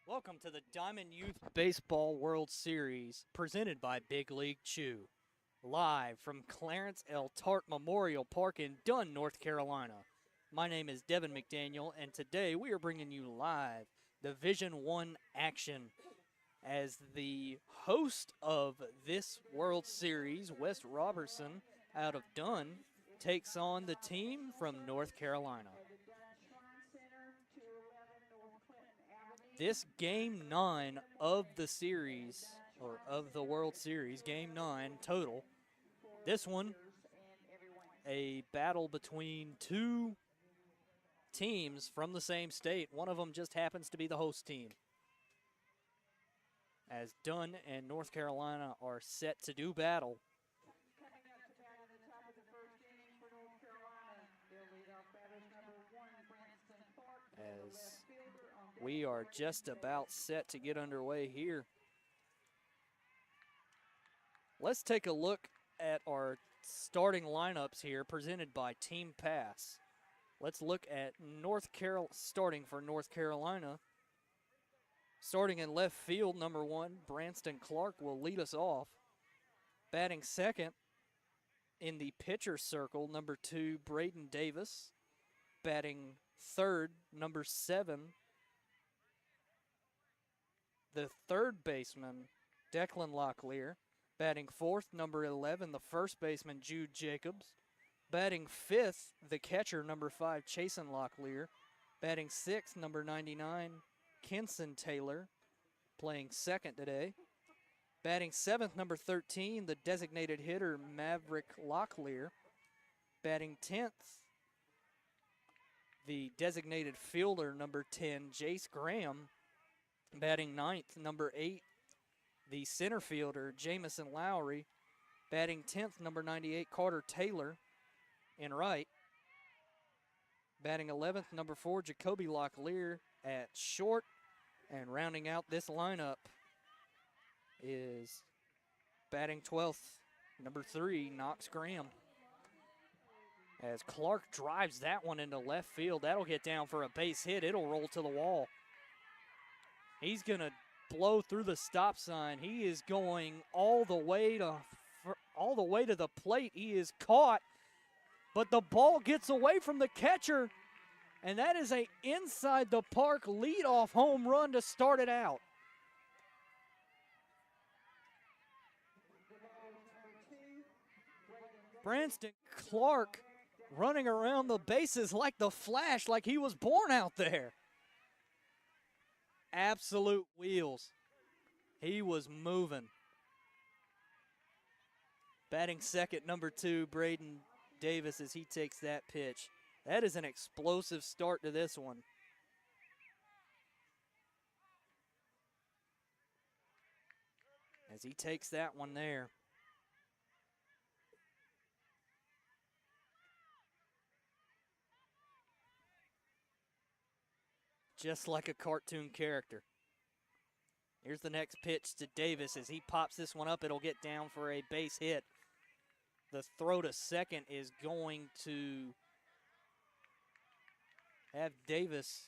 Welcome to the Diamond Youth Baseball World Series, presented by Big League Chew. Live from Clarence L. Tart Memorial Park in Dunn, North Carolina. My name is Devin McDaniel, and today we are bringing you live Division I action as the host of this World Series, West Robeson, out of Dunn, takes on the team from North Carolina. This Game 9 of the series, or of the World Series, Game 9 total. This one, a battle between two teams from the same state. One of them just happens to be the host team. As Dunn and North Carolina are set to do battle. As we are just about set to get underway here. Let's take a look at our starting lineups here presented by Team Pass. Let's look at starting for North Carolina. Starting in left field, number 1, Branston Clark will lead us off. Batting second in the pitcher circle, number 2, Braden Davis. Batting third, number 7, the third baseman, Declan Locklear. Batting fourth, number 11, the first baseman, Jude Jacobs. Batting fifth, the catcher, number 5, Chasen Locklear. Batting sixth, number 99, Kenson Taylor, playing second today. Batting seventh, number 13, the designated hitter, Maverick Locklear. Batting 10th, the designated fielder, number 10, Jace Graham. Batting ninth, number 8, the center fielder, Jamison Lowry. Batting 10th, number 98, Carter Taylor in right. Batting 11th, number 4, Jacoby Locklear at short. And rounding out this lineup is batting 12th, number 3, Knox Graham. As Clark drives that one into left field, that'll get down for a base hit. It'll roll to the wall. He's going to blow through the stop sign. He is going all the way to the plate. He is caught, but the ball gets away from the catcher, and that is a inside the park leadoff home run to start it out. Branston Clark running around the bases like the Flash, like he was born out there. Absolute wheels. He was moving. Batting second, number 2, Braden Davis, as he takes that pitch. That is an explosive start to this one. As he takes that one there. Just like a cartoon character. Here's the next pitch to Davis. As he pops this one up, it'll get down for a base hit. The throw to second is going to have Davis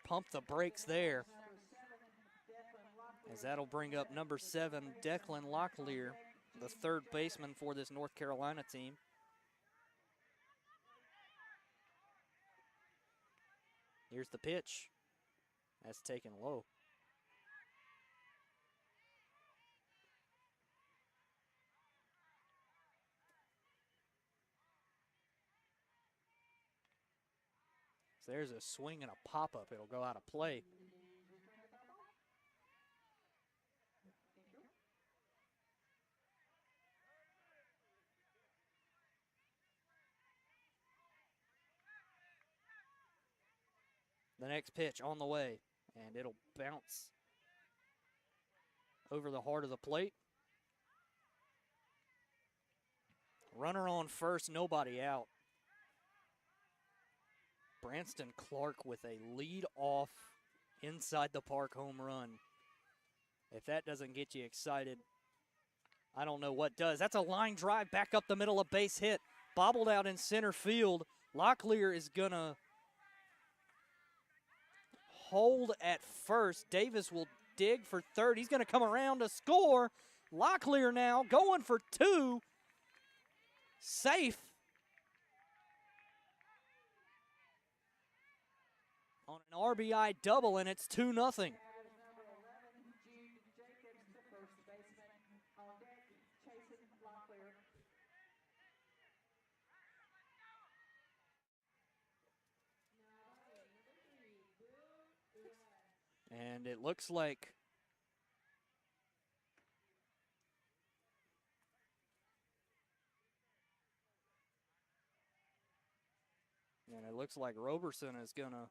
pump the brakes there. As that'll bring up number 7, Declan Locklear, the third baseman for this North Carolina team. Here's the pitch. That's taken low. So there's a swing and a pop-up. It'll go out of play. The next pitch on the way, and it'll bounce over the heart of the plate. Runner on first, nobody out. Branston Clark with a lead-off inside the park home run. If that doesn't get you excited, I don't know what does. That's a line drive back up the middle, a base hit. Bobbled out in center field. Locklear is going to hold at first. Davis will dig for third. He's going to come around to score. Locklear now going for two. Safe. On an RBI double, and it's 2-0. And it looks like Roberson is going to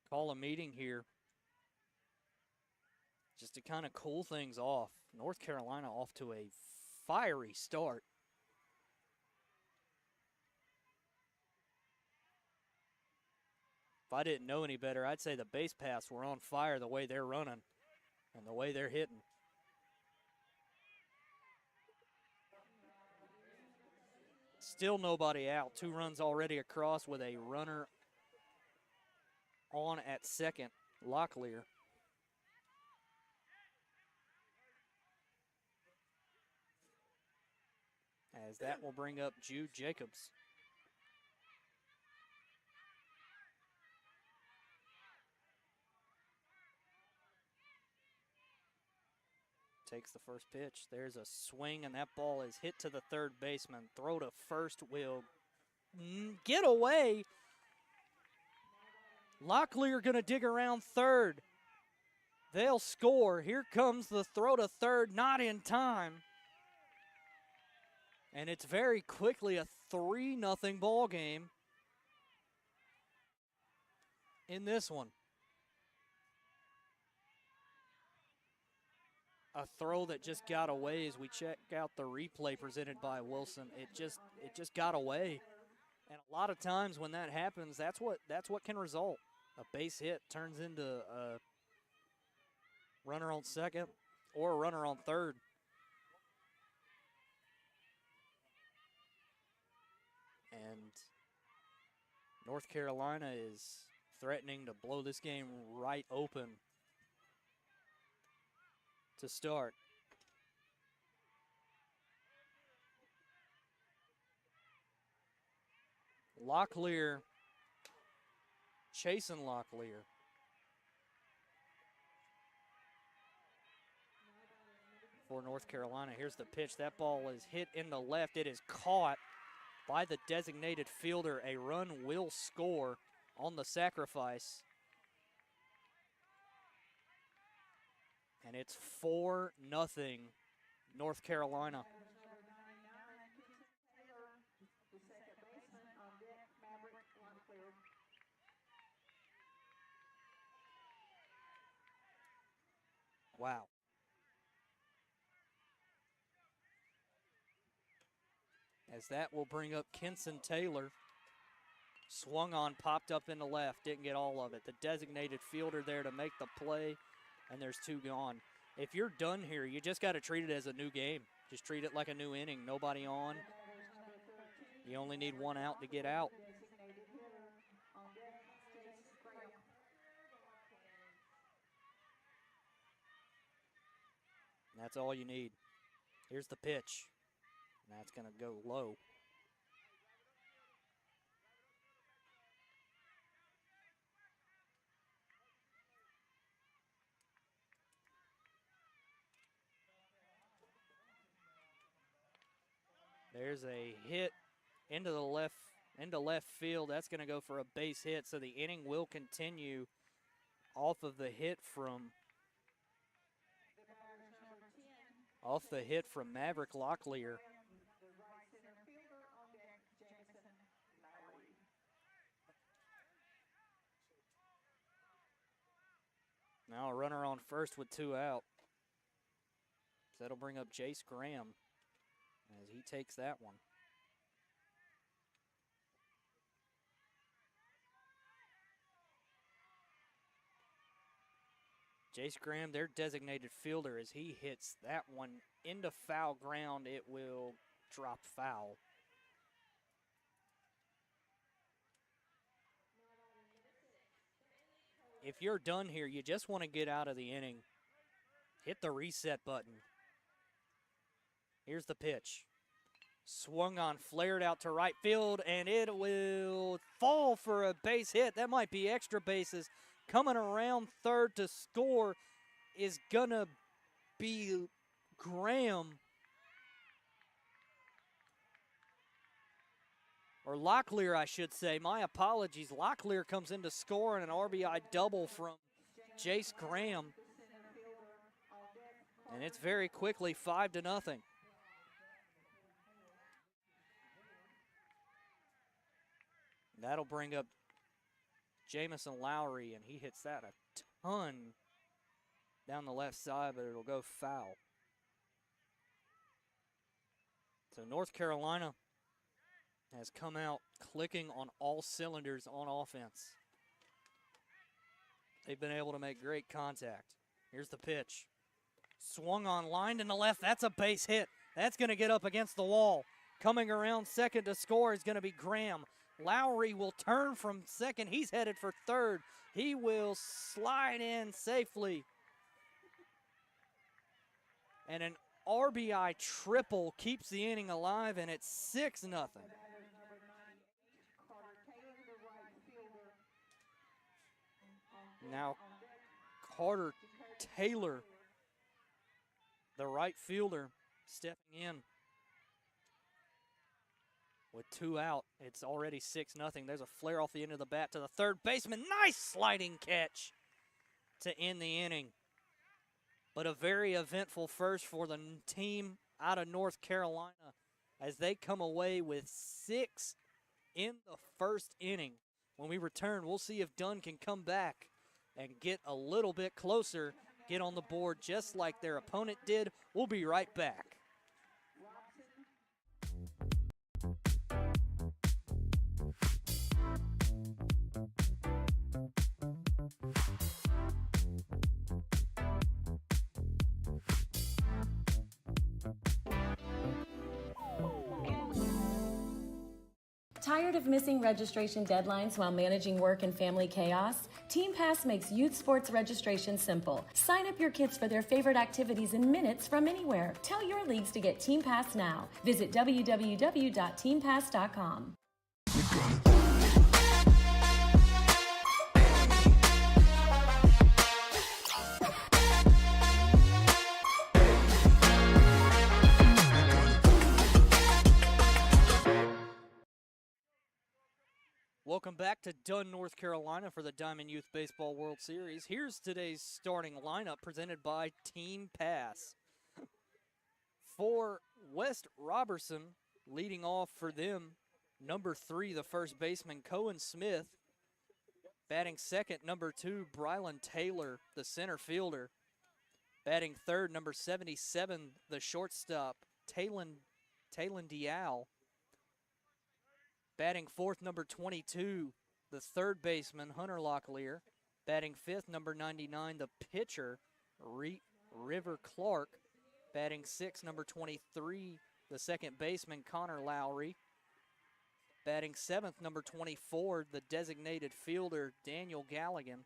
call a meeting here just to kind of cool things off. North Carolina off to a fiery start. If I didn't know any better, I'd say the base paths were on fire the way they're running and the way they're hitting. Still nobody out. 2 runs already across with a runner on at second, Locklear. As that will bring up Jude Jacobs. Takes the first pitch. There's a swing, and that ball is hit to the third baseman. Throw to first will get away. Locklear going to dig around third. They'll score. Here comes the throw to third, not in time. And it's very quickly a 3-0 ball game in this one. A throw that just got away as we check out the replay presented by Wilson. It just got away. And a lot of times when that happens, that's what can result. A base hit turns into a runner on second or a runner on third. And North Carolina is threatening to blow this game right open to start. Locklear chasing Locklear. For North Carolina, here's the pitch. That ball is hit in the left. It is caught by the designated fielder. A run will score on the sacrifice. And it's 4-0 North Carolina. Wow. As that will bring up Kenson Taylor. Swung on, popped up in the left, didn't get all of it. The designated fielder there to make the play, and there's 2 gone. If you're done here, you just got to treat it as a new game. Just treat it like a new inning. Nobody on. You only need 1 out to get out. And that's all you need. Here's the pitch. And that's going to go low. There's a hit into left field. That's going to go for a base hit, so the inning will continue off of the hit from Maverick Locklear. Now a runner on first with 2 out. So that'll bring up Jace Graham as he takes that one. Jace Graham, their designated fielder, as he hits that one into foul ground, it will drop foul. if you're done here, you just want to get out of the inning, hit the reset button. Here's the pitch. Swung on, flared out to right field, and it will fall for a base hit. That might be extra bases. Coming around third to score is going to be Graham. Or Locklear, I should say. My apologies. Locklear comes in to score and an RBI double from Jace Graham. And it's very quickly 5-0. That'll bring up Jamison Lowry, and he hits that a ton down the left side, but it'll go foul. So North Carolina has come out clicking on all cylinders on offense. They've been able to make great contact. Here's the pitch. Swung on, line to the left. That's a base hit. That's going to get up against the wall. Coming around second to score is going to be Graham. Lowry will turn from second. He's headed for third. He will slide in safely. And an RBI triple keeps the inning alive, and it's 6-0. Now Carter Taylor, the right fielder, stepping in. With 2 out, it's already 6-0. There's a flare off the end of the bat to the third baseman. Nice sliding catch to end the inning. But a very eventful first for the team out of North Carolina as they come away with 6 in the first inning. When we return, we'll see if Dunn can come back and get a little bit closer, get on the board just like their opponent did. We'll be right back. Tired of missing registration deadlines while managing work and family chaos? Team Pass makes youth sports registration simple. Sign up your kids for their favorite activities in minutes from anywhere. Tell your leagues to get Team Pass now. Visit www.teampass.com. Welcome back to Dunn, North Carolina for the Diamond Youth Baseball World Series. Here's today's starting lineup presented by Team Pass. For West Robeson, leading off for them, number 3, the first baseman, Cohen Smith. Batting second, number 2, Brylan Taylor, the center fielder. Batting third, number 77, the shortstop, Talon Dial. Batting fourth, number 22, the third baseman, Hunter Locklear. Batting fifth, number 99, the pitcher, River Clark. Batting sixth, number 23, the second baseman, Connor Lowry. Batting seventh, number 24, the designated fielder, Daniel Galligan.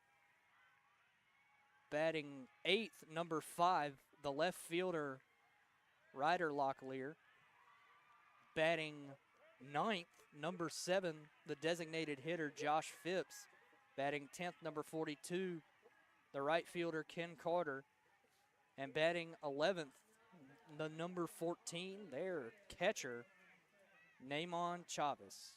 Batting eighth, number 5, the left fielder, Ryder Locklear. Batting ninth, number 7, the designated hitter, Josh Phipps. Batting 10th, number 42, the right fielder, Ken Carter. And batting 11th, the number 14, their catcher, Namon Chavez.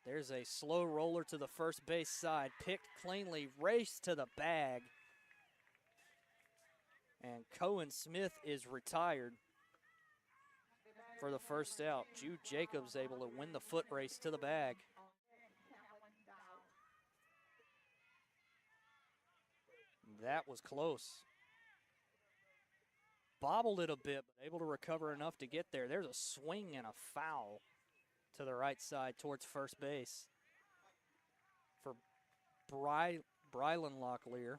There's a slow roller to the first base side, picked cleanly, raced to the bag. And Cohen Smith is retired for the first out. Jude Jacobs able to win the foot race to the bag. That was close. Bobbled it a bit, but able to recover enough to get there. There's a swing and a foul to the right side towards first base for Brylan Locklear.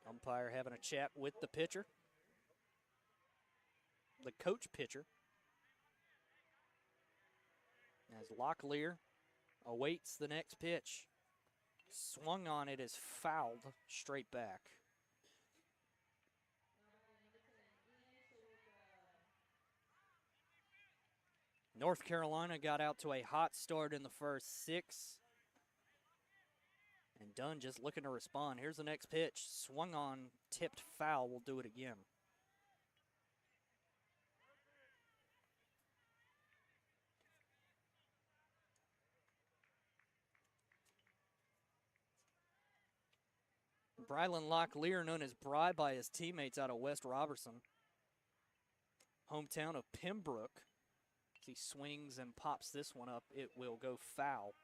Umpire having a chat with the pitcher. the coach pitcher. As Locklear awaits the next pitch. Swung on, it is fouled straight back. North Carolina got out to a hot start in the first 6. And Dunn just looking to respond. Here's the next pitch. Swung on, tipped foul. We'll do it again. Brylan Locklear, known as Bry by his teammates out of West Robertson, hometown of Pembroke. As he swings and pops this one up, it will go foul.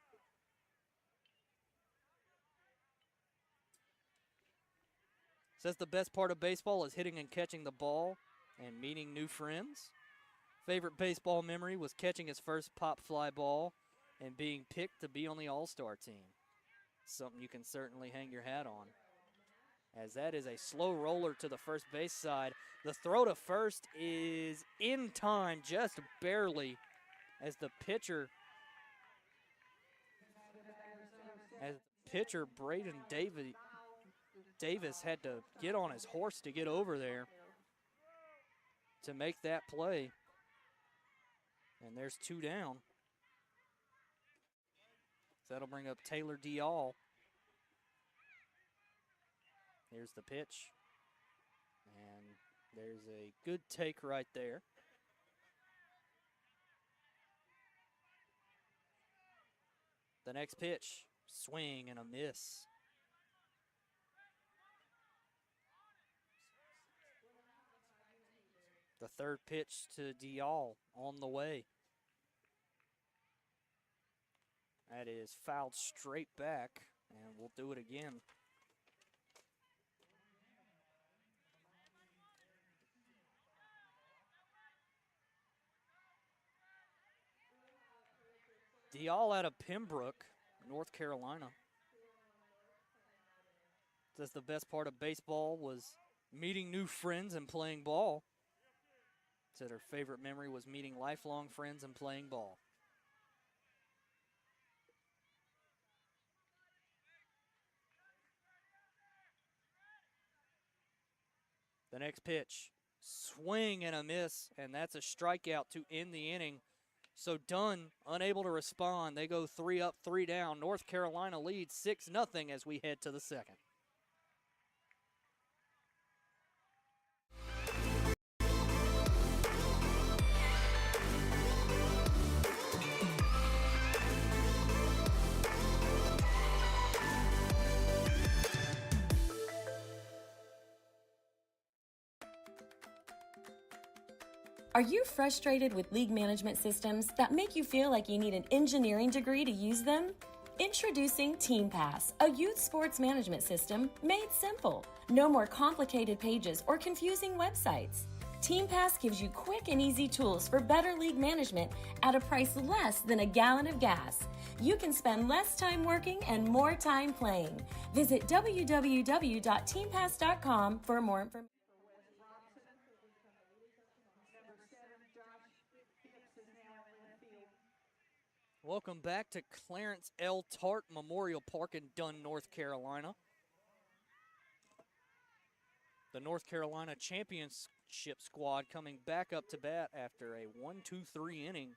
Says the best part of baseball is hitting and catching the ball and meeting new friends. Favorite baseball memory was catching his first pop fly ball and being picked to be on the All-Star team. Something you can certainly hang your hat on. As that is a slow roller to the first base side. The throw to first is in time, just barely, as the pitcher, Braden Davis had to get on his horse to get over there to make that play. And there's 2 down. So that'll bring up Taylor Dial. Here's the pitch. And there's a good take right there. The next pitch, swing and a miss. The third pitch to Dial on the way. That is fouled straight back, and we'll do it again. Dial out of Pembroke, North Carolina. Says the best part of baseball was meeting new friends and playing ball. Said her favorite memory was meeting lifelong friends and playing ball. The next pitch, swing and a miss, and that's a strikeout to end the inning. So Dunn unable to respond. They go 3 up, 3 down. North Carolina leads 6-0 as we head to the second. Are you frustrated with league management systems that make you feel like you need an engineering degree to use them? Introducing TeamPass, a youth sports management system made simple. No more complicated pages or confusing websites. TeamPass gives you quick and easy tools for better league management at a price less than a gallon of gas. You can spend less time working and more time playing. Visit www.teampass.com for more information. Welcome back to Clarence L. Tart Memorial Park in Dunn, North Carolina. The North Carolina championship squad coming back up to bat after a 1-2-3 inning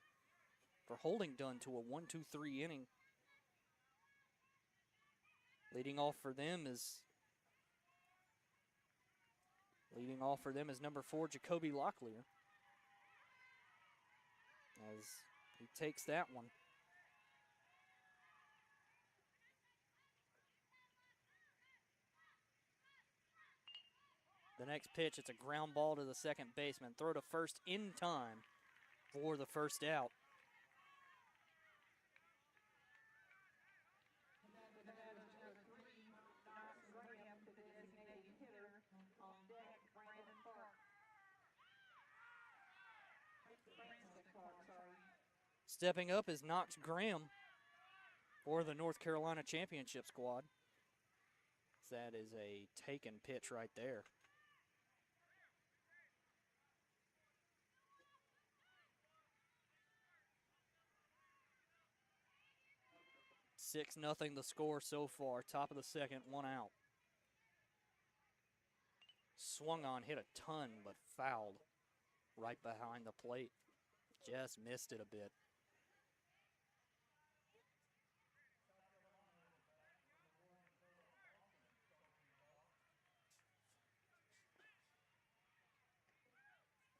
for holding Dunn to a 1-2-3 inning. Leading off for them is number 4, Jacoby Locklear, as he takes that one. The next pitch, it's a ground ball to the second baseman. Throw to first in time for the first out. Stepping up is Knox Graham for the North Carolina championship squad. That is a taken pitch right there. 6-0 the score so far. Top of the second, 1 out. Swung on, hit a ton, but fouled right behind the plate. Just missed it a bit.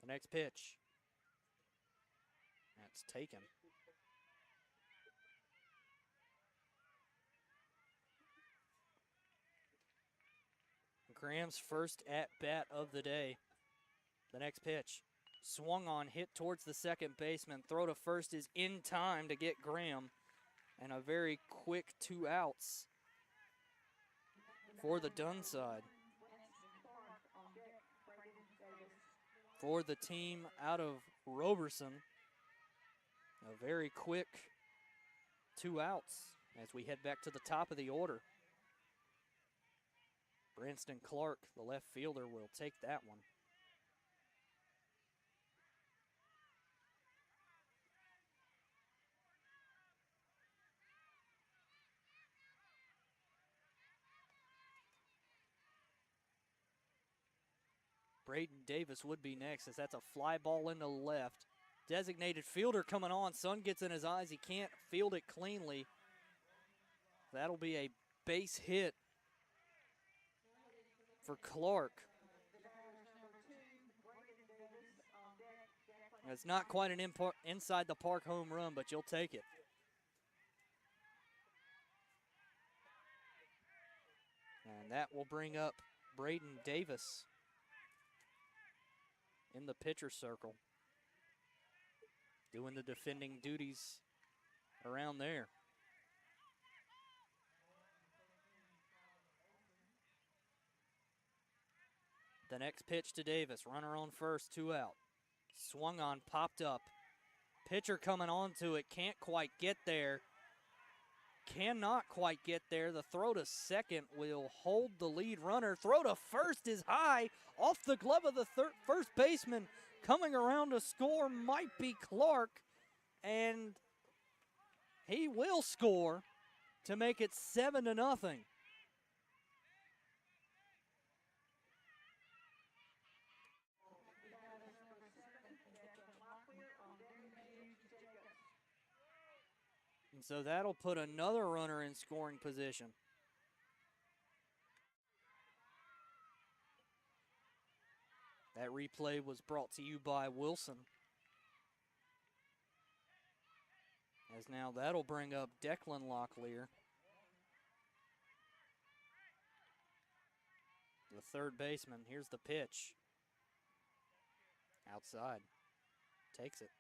The next pitch. That's taken. Graham's first at-bat of the day. The next pitch. Swung on, hit towards the second baseman. Throw to first is in time to get Graham. And a very quick 2 outs for the Dunn side. For the team out of Robeson, a very quick 2 outs as we head back to the top of the order. Branston Clark, the left fielder, will take that one. Braden Davis would be next as that's a fly ball into left. Designated fielder coming on. Sun gets in his eyes. He can't field it cleanly. That'll be a base hit for Clark. It's not quite an inside the park home run, but you'll take it. And that will bring up Braden Davis in the pitcher circle, doing the defending duties around there. The next pitch to Davis, runner on first, 2 out. Swung on, popped up. Pitcher coming onto it, can't quite get there. Cannot quite get there. The throw to second will hold the lead runner. Throw to first is high, off the glove of the first baseman. Coming around to score might be Clark, and he will score to make it 7-0. And so that'll put another runner in scoring position. That replay was brought to you by Wilson. As now that'll bring up Declan Locklear, the third baseman. Here's the pitch. Outside. Takes it.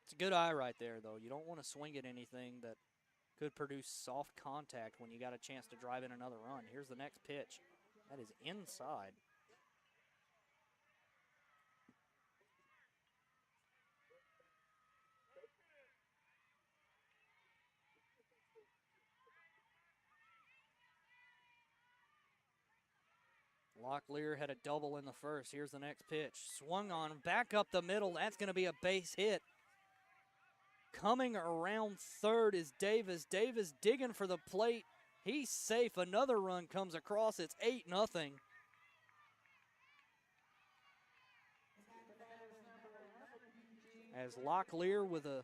It's a good eye right there, though. You don't want to swing at anything that could produce soft contact when you got a chance to drive in another run. Here's the next pitch. That is inside. Locklear had a double in the first. Here's the next pitch. Swung on, back up the middle. That's going to be a base hit. Coming around third is Davis. Davis digging for the plate. He's safe. Another run comes across. It's 8-0. As Locklear with a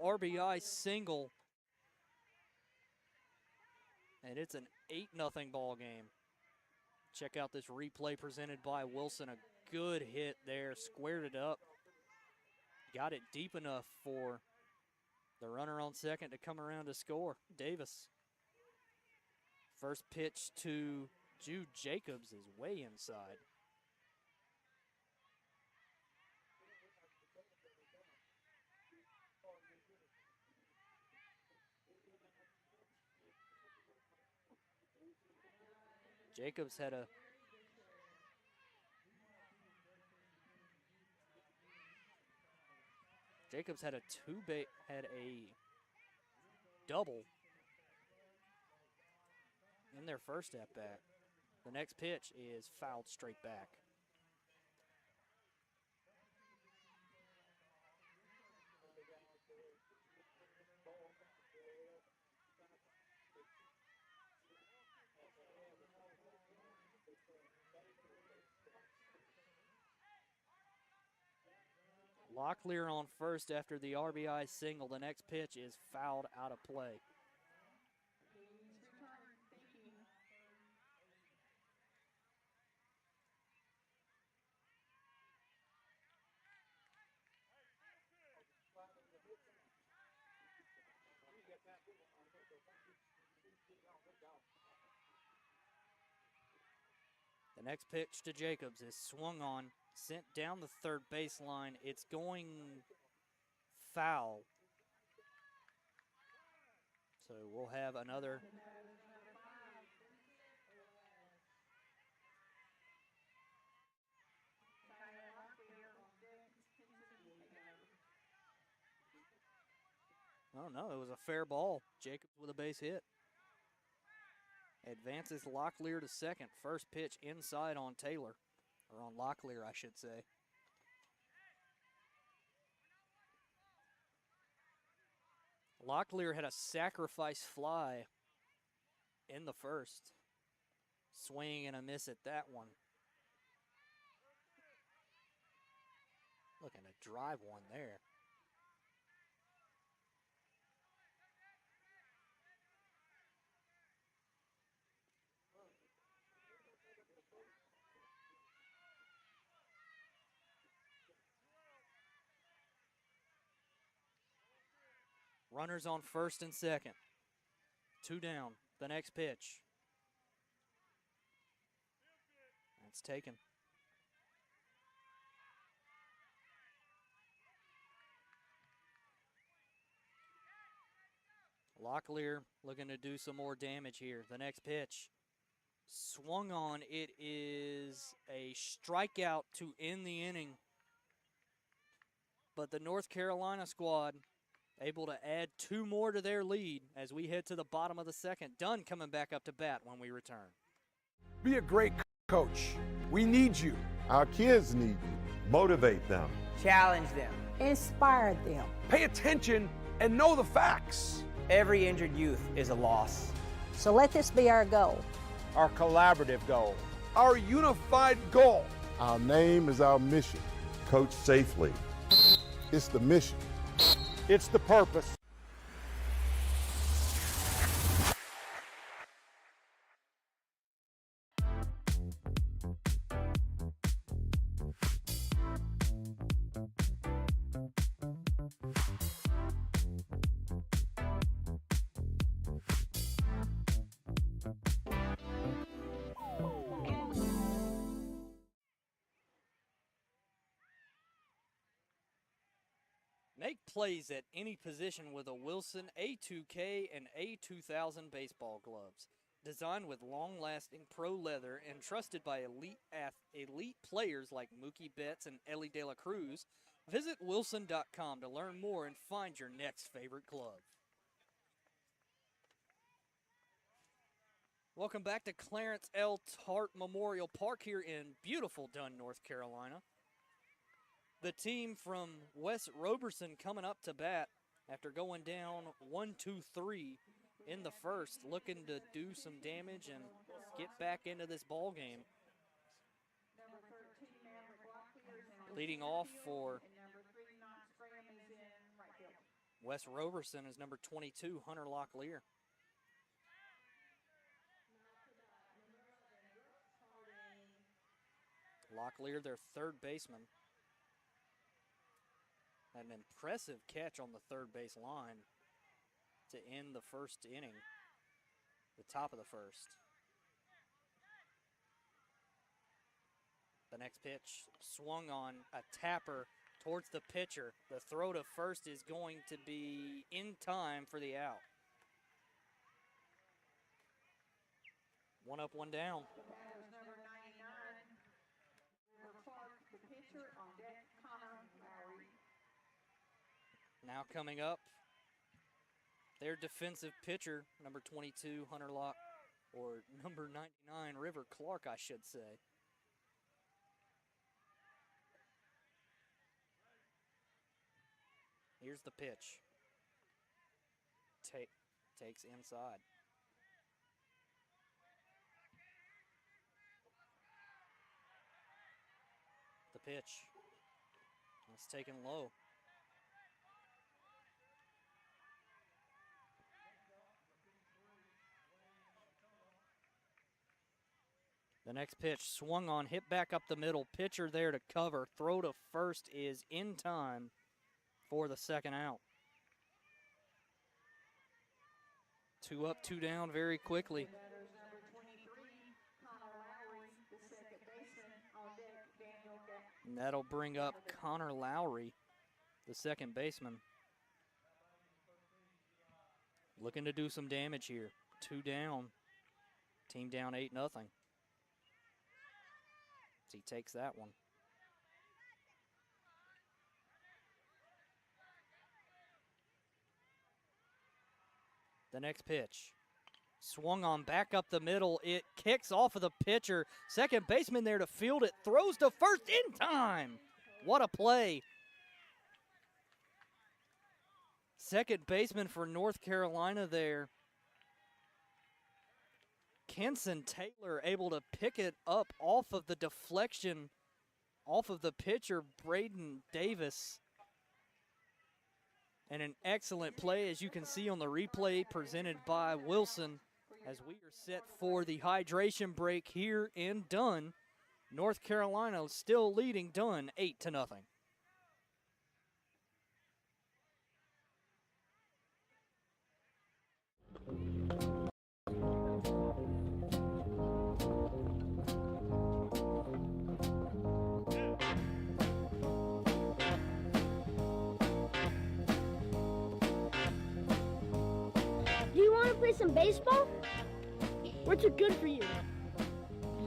RBI single. And it's an 8-0 ball game. Check out this replay presented by Wilson. A good hit there. Squared it up. Got it deep enough for the runner on second to come around to score. Davis. First pitch to Jude Jacobs is way inside. Jacobs had a double in their first at bat. The next pitch is fouled straight back. Locklear on first after the RBI single. The next pitch is fouled out of play. The next pitch to Jacobs is swung on, sent down the third baseline. It's going foul. So we'll have another. Oh, no, it was a fair ball. Jacobs with a base hit. Advances Locklear to second. First pitch inside on Taylor, or on Locklear, I should say. Locklear had a sacrifice fly in the first. Swing and a miss at that one. Looking to drive one there. Runners on first and second. 2 down. The next pitch. That's taken. Locklear looking to do some more damage here. The next pitch. Swung on. It is a strikeout to end the inning. But the North Carolina squad able to add 2 more to their lead as we head to the bottom of the second. Dunn coming back up to bat when we return. Be a great coach. We need you. Our kids need you. Motivate them. Challenge them. Inspire them. Pay attention and know the facts. Every injured youth is a loss. So let this be our goal. Our collaborative goal. Our unified goal. Our name is our mission. Coach safely. It's the mission. It's the purpose. Make plays at any position with a Wilson A2K and A2000 baseball gloves. Designed with long-lasting pro leather and trusted by elite players like Mookie Betts and Ellie De La Cruz, visit wilson.com to learn more and find your next favorite glove. Welcome back to Clarence L. Tart Memorial Park here in beautiful Dunn, North Carolina. The team from West Robeson coming up to bat after going down 1-2-3 in the first, looking to do some damage and get back into this ball game. Leading off for West Robeson is number 22, Hunter Locklear. Locklear, their third baseman. An impressive catch on the third base line to end the first inning, the top of the first. The next pitch swung on, a tapper towards the pitcher. The throw to first is going to be in time for the out. 1 up, 1 down. Now coming up, their defensive pitcher, number 22, Hunter Lock, or number 99, River Clark, I should say. Here's the pitch. Takes inside. The pitch. A It's taken low. The next pitch swung on, hit back up the middle. Pitcher there to cover. Throw to first is in time for the second out. 2 up, 2 down very quickly. And that'll bring up Connor Lowry, the second baseman. Looking to do some damage here. 2 down. Team down 8-0. He takes that one. The next pitch. Swung on back up the middle. It kicks off of the pitcher. Second baseman there to field it. Throws to first in time. What a play. Second baseman for North Carolina there. Kenson Taylor able to pick it up off of the deflection, off of the pitcher, Braden Davis. And an excellent play, as you can see on the replay presented by Wilson, as we are set for the hydration break here in Dunn. North Carolina still leading Dunn 8-0. Do you want to play some baseball? What's it good for you?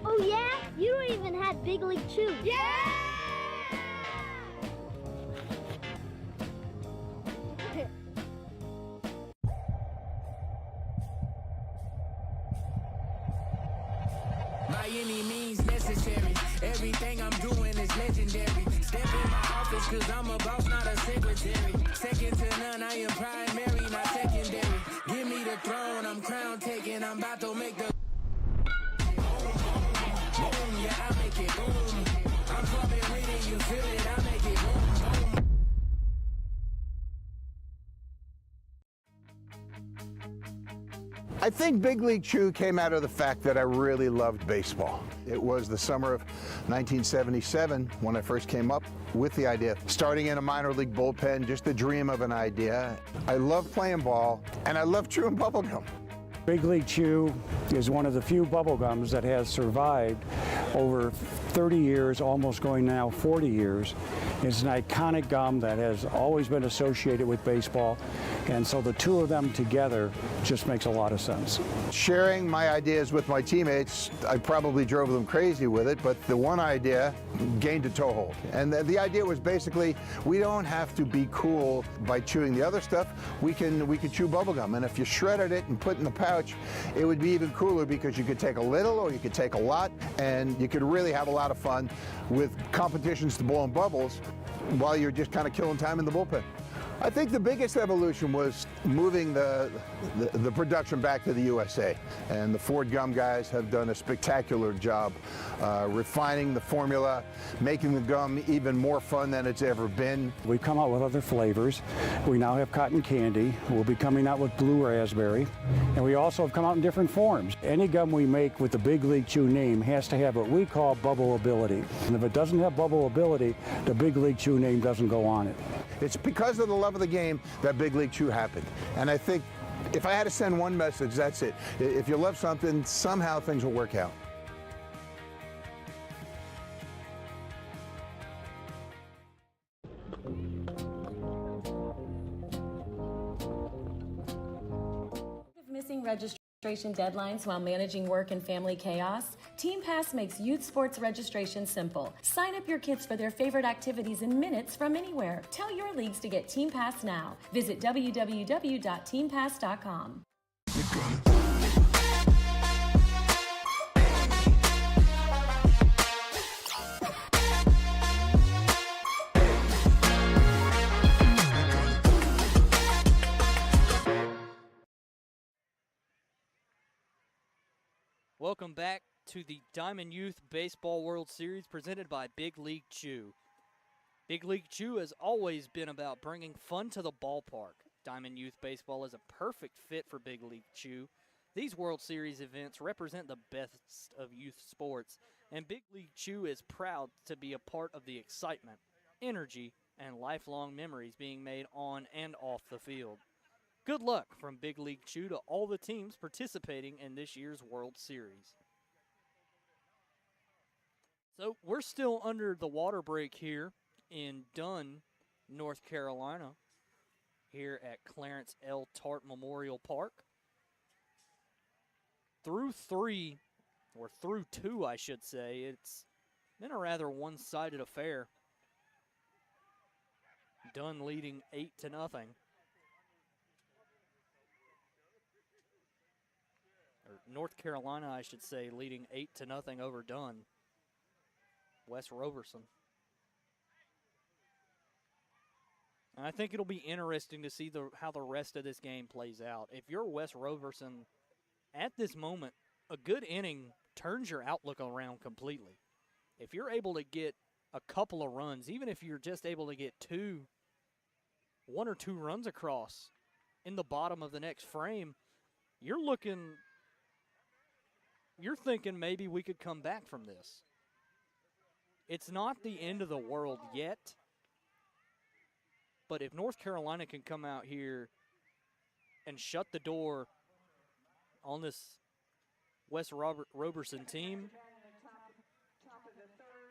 Oh yeah? You don't even have Big League Chew. Yeah! By any means necessary, everything I'm doing is legendary. Step in my office cause I'm a boss, not a secretary. Second to none, I am primary, not secondary. Give me the throne, I'm crown taking, I'm about to make the boom, yeah, I make it boom. I'm coming with it, you feel it, I make it boom, boom. I think Big League Chew came out of the fact that I really loved baseball. It was the summer of 1977 when I first came up with the idea of starting in a minor league bullpen, just the dream of an idea. I love playing ball, and I love chewing bubble gum. Big League Chew is one of the few bubble gums that has survived over 30 years, almost going now 40 years. It's an iconic gum that has always been associated with baseball, and so the two of them together just makes a lot of sense. Sharing my ideas with my teammates, I probably drove them crazy with it, but the one idea gained a toehold. And the idea was basically, we don't have to be cool by chewing the other stuff. We can chew bubble gum, and if you shredded it and put it in the pouch, it would be even cooler because you could take a little or you could take a lot, and you could really have a lot of fun with competitions to blowing bubbles while you're just kind of killing time in the bullpen. I think the biggest evolution was moving the production back to the USA, and the Ford Gum guys have done a spectacular job refining the formula, making the gum even more fun than it's ever been. We've come out with other flavors. We now have cotton candy. We'll be coming out with blue raspberry, and we also have come out in different forms. Any gum we make with the Big League Chew name has to have what we call bubble ability, and if it doesn't have bubble ability, the Big League Chew name doesn't go on it. It's because of the love of the game that Big League Chew happened. And I think if I had to send one message, that's it. If you love something, somehow things will work out. Missing registration deadlines while managing work and family chaos? Team Pass makes youth sports registration simple. Sign up your kids for their favorite activities in minutes from anywhere. Tell your leagues to get Team Pass now. Visit www.teampass.com. Welcome back to the Diamond Youth Baseball World Series presented by Big League Chew. Big League Chew has always been about bringing fun to the ballpark. Diamond Youth Baseball is a perfect fit for Big League Chew. These World Series events represent the best of youth sports, and Big League Chew is proud to be a part of the excitement, energy, and lifelong memories being made on and off the field. Good luck from Big League Chew to all the teams participating in this year's World Series. So we're still under the water break here in Dunn, North Carolina, here at Clarence L. Tart Memorial Park. Through two, I should say, it's been a rather one-sided affair. Dunn leading 8-0. Or North Carolina, I should say, leading 8-0 over Dunn. West Robeson. And I think it'll be interesting to see how the rest of this game plays out. If you're West Robeson, at this moment, a good inning turns your outlook around completely. If you're able to get a couple of runs, even if you're just able to get one or two runs across in the bottom of the next frame, you're thinking maybe we could come back from this. It's not the end of the world yet, but if North Carolina can come out here and shut the door on this West Roberson team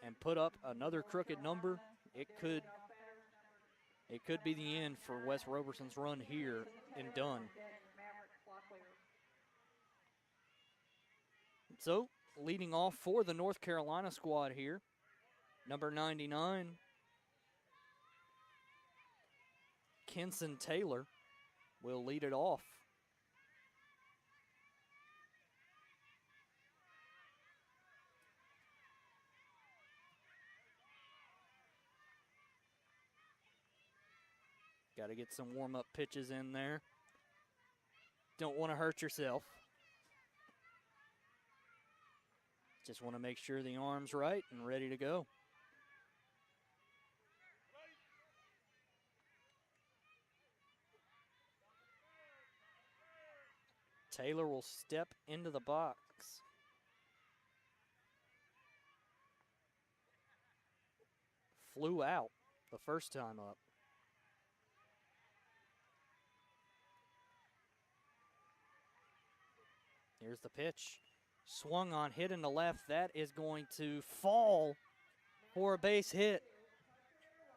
and put up another crooked number, it could be the end for West Roberson's run here in Dunn. So, leading off for the North Carolina squad here, number 99, Kenson Taylor will lead it off. Got to get some warm-up pitches in there. Don't want to hurt yourself. Just want to make sure the arm's right and ready to go. Taylor will step into the box. Flew out the first time up. Here's the pitch. Swung on, hit in the left. That is going to fall for a base hit.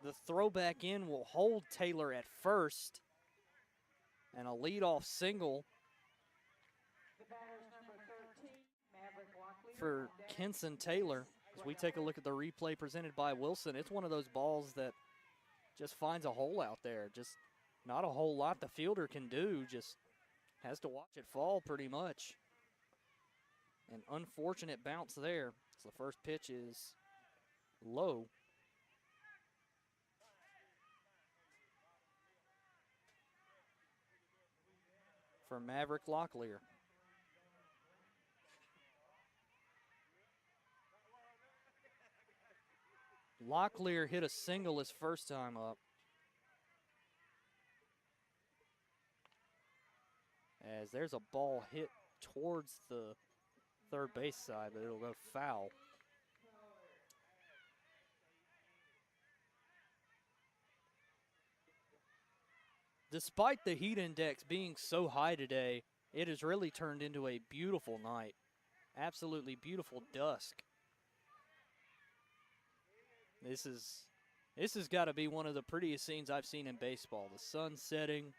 The throwback in will hold Taylor at first. And a leadoff single for Kenson Taylor. As we take a look at the replay presented by Wilson, it's one of those balls that just finds a hole out there. Just not a whole lot the fielder can do. Just has to watch it fall pretty much. An unfortunate bounce there. So the first pitch is low. For Maverick Locklear. Locklear hit a single his first time up. As there's a ball hit towards the third base side, but it'll go foul. Despite the heat index being so high today, it has really turned into a beautiful night. Absolutely beautiful dusk. This has got to be one of the prettiest scenes I've seen in baseball. The sun setting,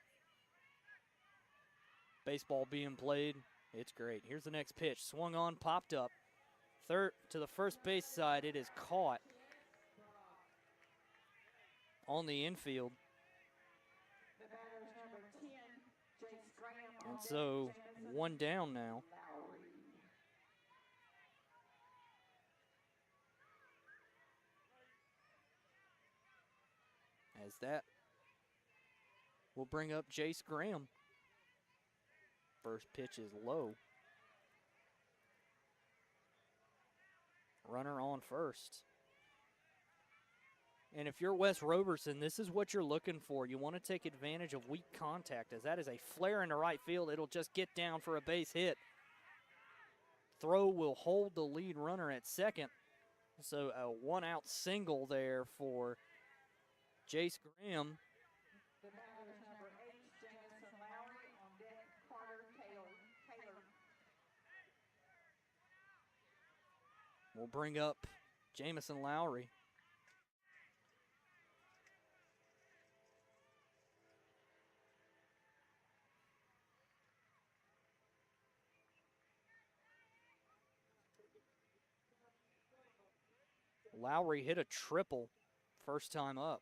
baseball being played. It's great. Here's the next pitch. Swung on, popped up. Third to the first base side. It is caught on the infield. And so one down now. As that will bring up Jace Graham. First pitch is low. Runner on first. And if you're Wes Roberson, this is what you're looking for. You want to take advantage of weak contact, as that is a flare into right field. It'll just get down for a base hit. Throw will hold the lead runner at second. So a one-out single there for Jace Graham. We'll bring up Jamison Lowry. Lowry hit a triple first time up.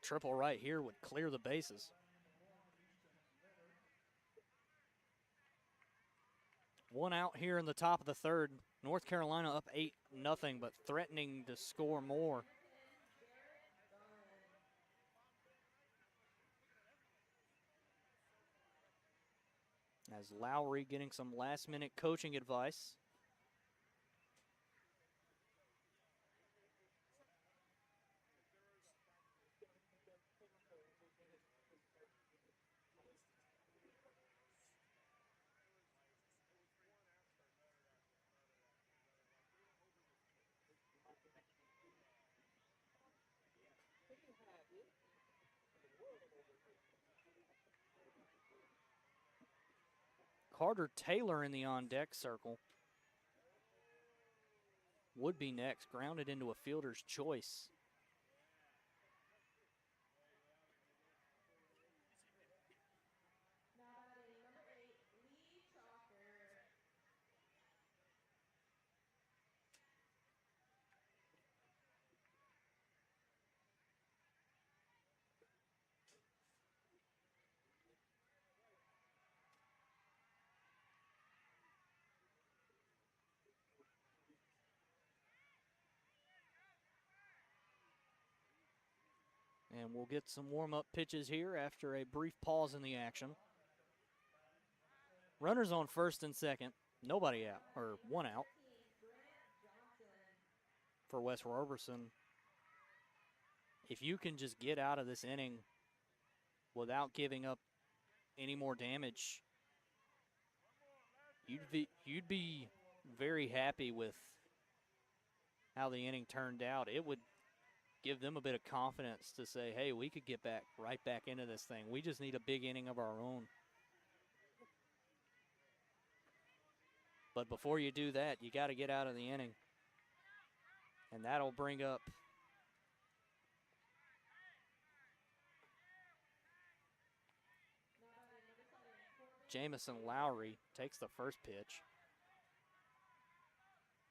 Triple right here would clear the bases. One out here in the top of the third. North Carolina up 8-0, but threatening to score more. As Lowry getting some last-minute coaching advice. Carter Taylor in the on-deck circle. Would be next, grounded into a fielder's choice. And we'll get some warm-up pitches here after a brief pause in the action. Runners on first and second. Nobody out, or one out for Wes Roberson. If you can just get out of this inning without giving up any more damage, you'd be very happy with how the inning turned out. It would give them a bit of confidence to say, hey, we could get right back into this thing. We just need a big inning of our own. But before you do that, you got to get out of the inning. And that'll bring up Jamison Lowry. Takes the first pitch.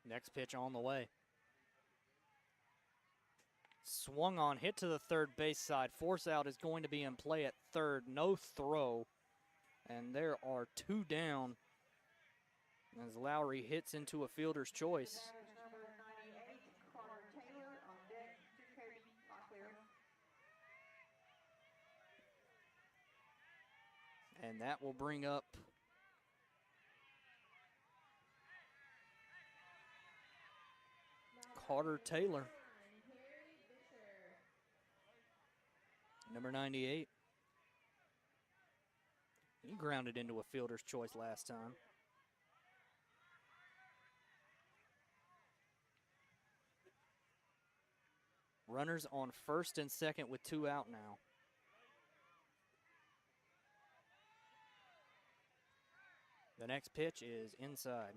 Next pitch on the way. Swung on, hit to the third base side. Force out is going to be in play at third. No throw. And there are two down as Lowry hits into a fielder's choice. And that will bring up Carter Taylor. Number 98. He grounded into a fielder's choice last time. Runners on first and second with two out now. The next pitch is inside.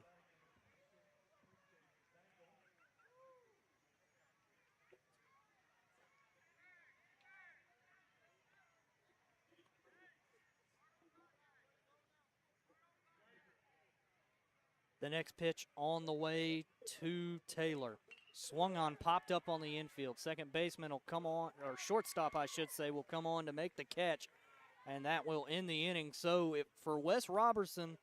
The next pitch on the way to Taylor. Swung on, popped up on the infield. Second baseman will come on, or shortstop, I should say, will come on to make the catch, and that will end the inning. So for Wes Roberson,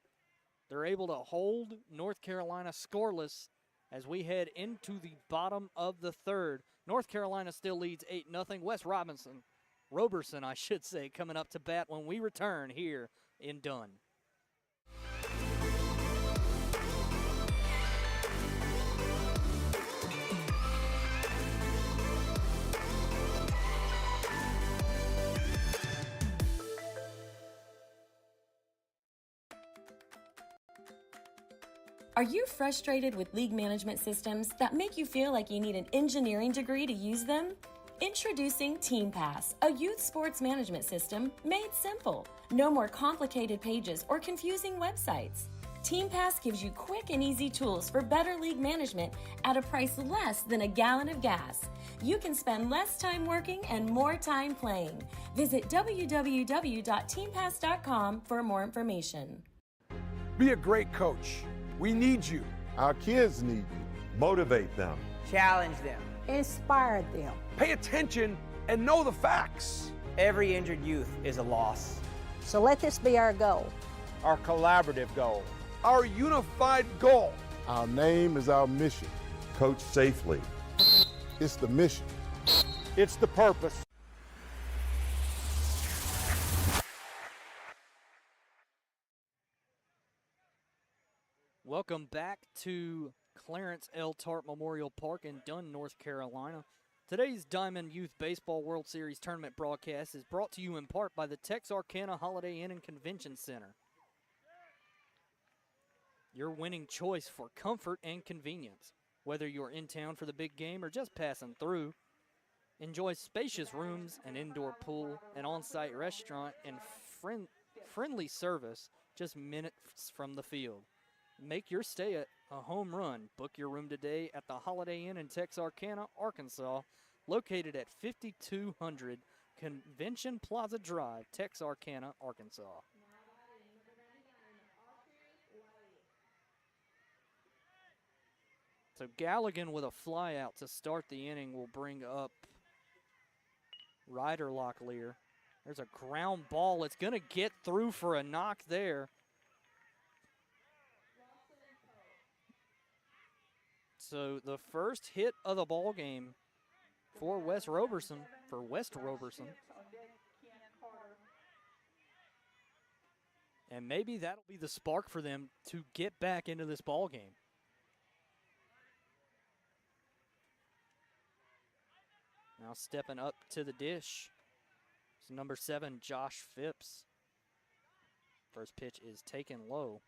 they're able to hold North Carolina scoreless as we head into the bottom of the third. North Carolina still leads 8-0. Wes Roberson, I should say, coming up to bat when we return here in Dunn. Are you frustrated with league management systems that make you feel like you need an engineering degree to use them? Introducing TeamPass, a youth sports management system made simple. No more complicated pages or confusing websites. TeamPass gives you quick and easy tools for better league management at a price less than a gallon of gas. You can spend less time working and more time playing. Visit www.teampass.com for more information. Be a great coach. We need you. Our kids need you. Motivate them. Challenge them. Inspire them. Pay attention and know the facts. Every injured youth is a loss. So let this be our goal. Our collaborative goal. Our unified goal. Our name is our mission. Coach safely. It's the mission. It's the purpose. Welcome back to Clarence L. Tart Memorial Park in Dunn, North Carolina. Today's Diamond Youth Baseball World Series Tournament broadcast is brought to you in part by the Texarkana Holiday Inn and Convention Center. Your winning choice for comfort and convenience. Whether you're in town for the big game or just passing through, enjoy spacious rooms, an indoor pool, an on-site restaurant, and friendly service just minutes from the field. Make your stay a home run. Book your room today at the Holiday Inn in Texarkana, Arkansas, located at 5200 Convention Plaza Drive, Texarkana, Arkansas. So Galligan with a flyout to start the inning will bring up Ryder Locklear. There's a ground ball. It's going to get through for a knock there. So the first hit of the ball game for West Robeson. And maybe that'll be the spark for them to get back into this ball game. Now stepping up to the dish is number 7, Josh Phipps. First pitch is taken low.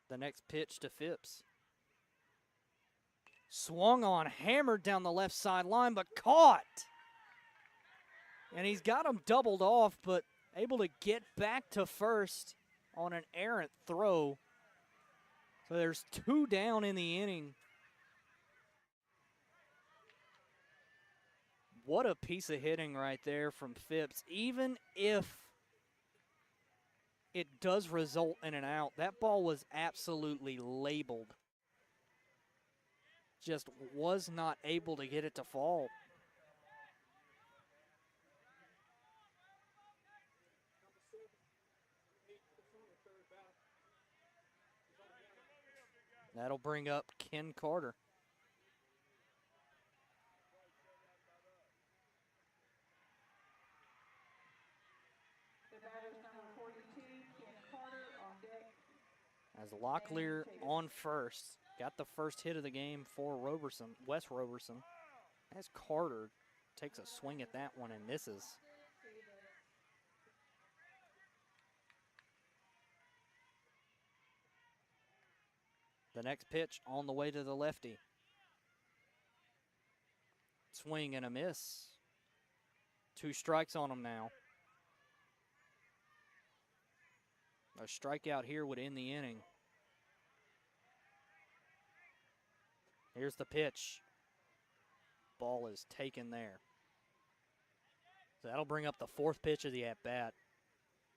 The next pitch to Phipps. Swung on, hammered down the left sideline, but caught. And he's got him doubled off, but able to get back to first on an errant throw. So there's 2 down in the inning. What a piece of hitting right there from Phipps. Even if it does result in an out, that ball was absolutely labeled. Just was not able to get it to fall. That'll bring up Ken Carter. As Locklear on first, got the first hit of the game for West Robeson. As Carter takes a swing at that one and misses. The next pitch on the way to the lefty. Swing and a miss. 2 strikes on him now. A strikeout here would end the inning. Here's the pitch. Ball is taken there. So that'll bring up the 4th pitch of the at-bat.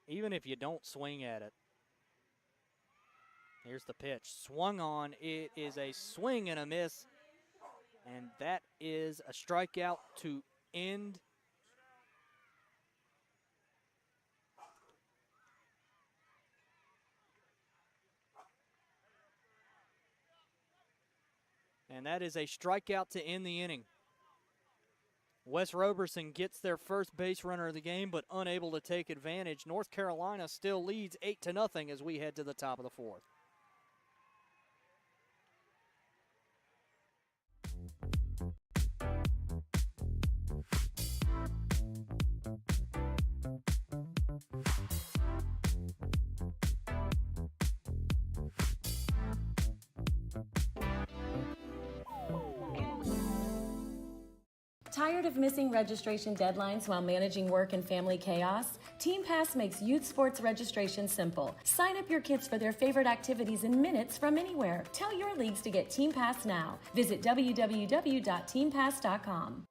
Even if you don't swing at it. Here's the pitch. Swung on. It is a swing and a miss. And that is a strikeout to end. And that is a strikeout to end the inning. West Robeson gets their first base runner of the game, but unable to take advantage. North Carolina still leads 8-0 as we head to the top of the 4th. Tired of missing registration deadlines while managing work and family chaos? Team Pass makes youth sports registration simple. Sign up your kids for their favorite activities in minutes from anywhere. Tell your leagues to get Team Pass now. Visit www.teampass.com.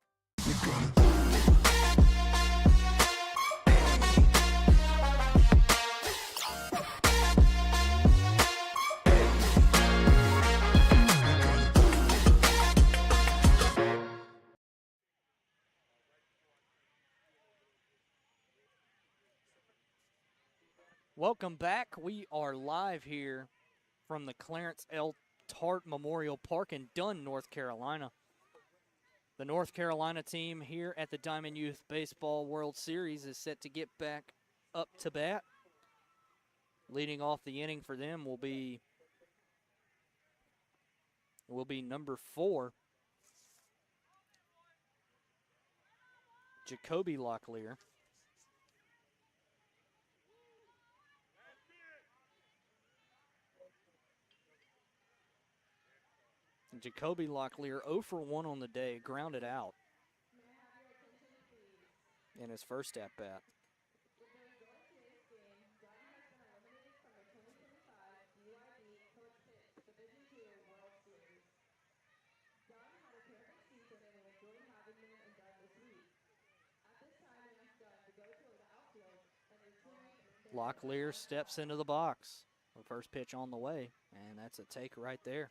Welcome back. We are live here from the Clarence L. Tart Memorial Park in Dunn, North Carolina. The North Carolina team here at the Diamond Youth Baseball World Series is set to get back up to bat. Leading off the inning for them will be number 4, Jacoby Locklear. Jacoby Locklear 0 for 1 on the day, grounded out in his first at-bat. Locklear steps into the box. The first pitch on the way, and that's a take right there.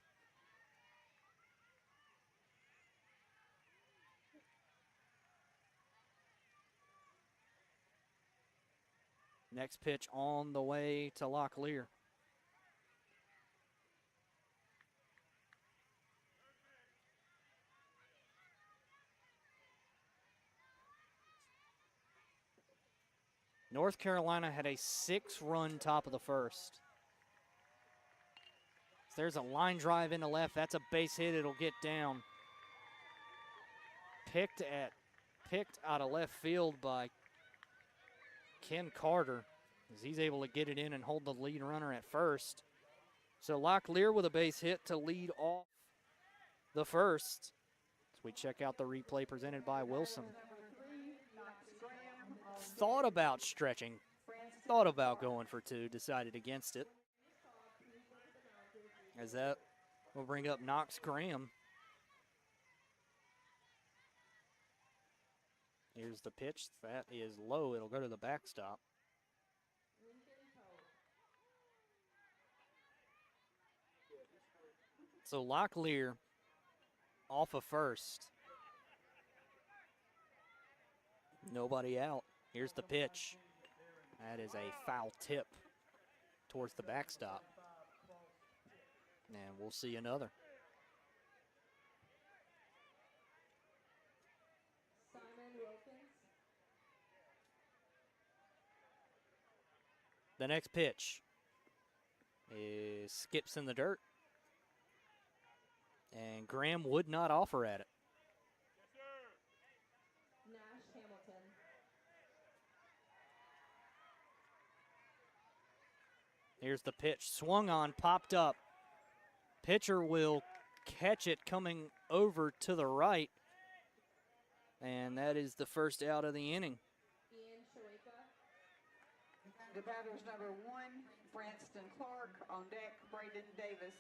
Next pitch on the way to Locklear. North Carolina had a 6-run top of the first. There's a line drive into left. That's a base hit. It'll get down. Picked out of left field by Ken Carter, as he's able to get it in and hold the lead runner at first. So Locklear with a base hit to lead off the first. As we check out the replay presented by Wilson. Thought about stretching, thought about going for 2, decided against it. As that will bring up Knox Graham. Here's the pitch. That is low. It'll go to the backstop. So Locklear off of first. Nobody out. Here's the pitch. That is a foul tip towards the backstop. And we'll see another. The next pitch is skips in the dirt. And Graham would not offer at it. Here's the pitch, swung on, popped up. Pitcher will catch it coming over to the right. And that is the first out of the inning. The batters number 1, Branston Clark. On deck, Braden Davis.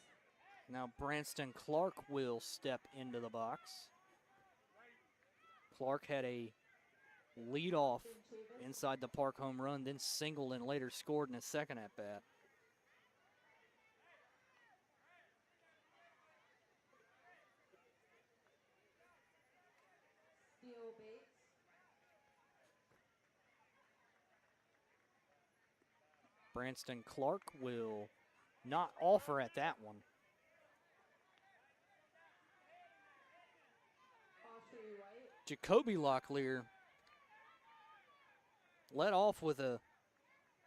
Now Branston Clark will step into the box. Clark had a leadoff inside the park home run, then singled and later scored in his second at bat. Branston Clark will not offer at that one. Jacoby Locklear led off with a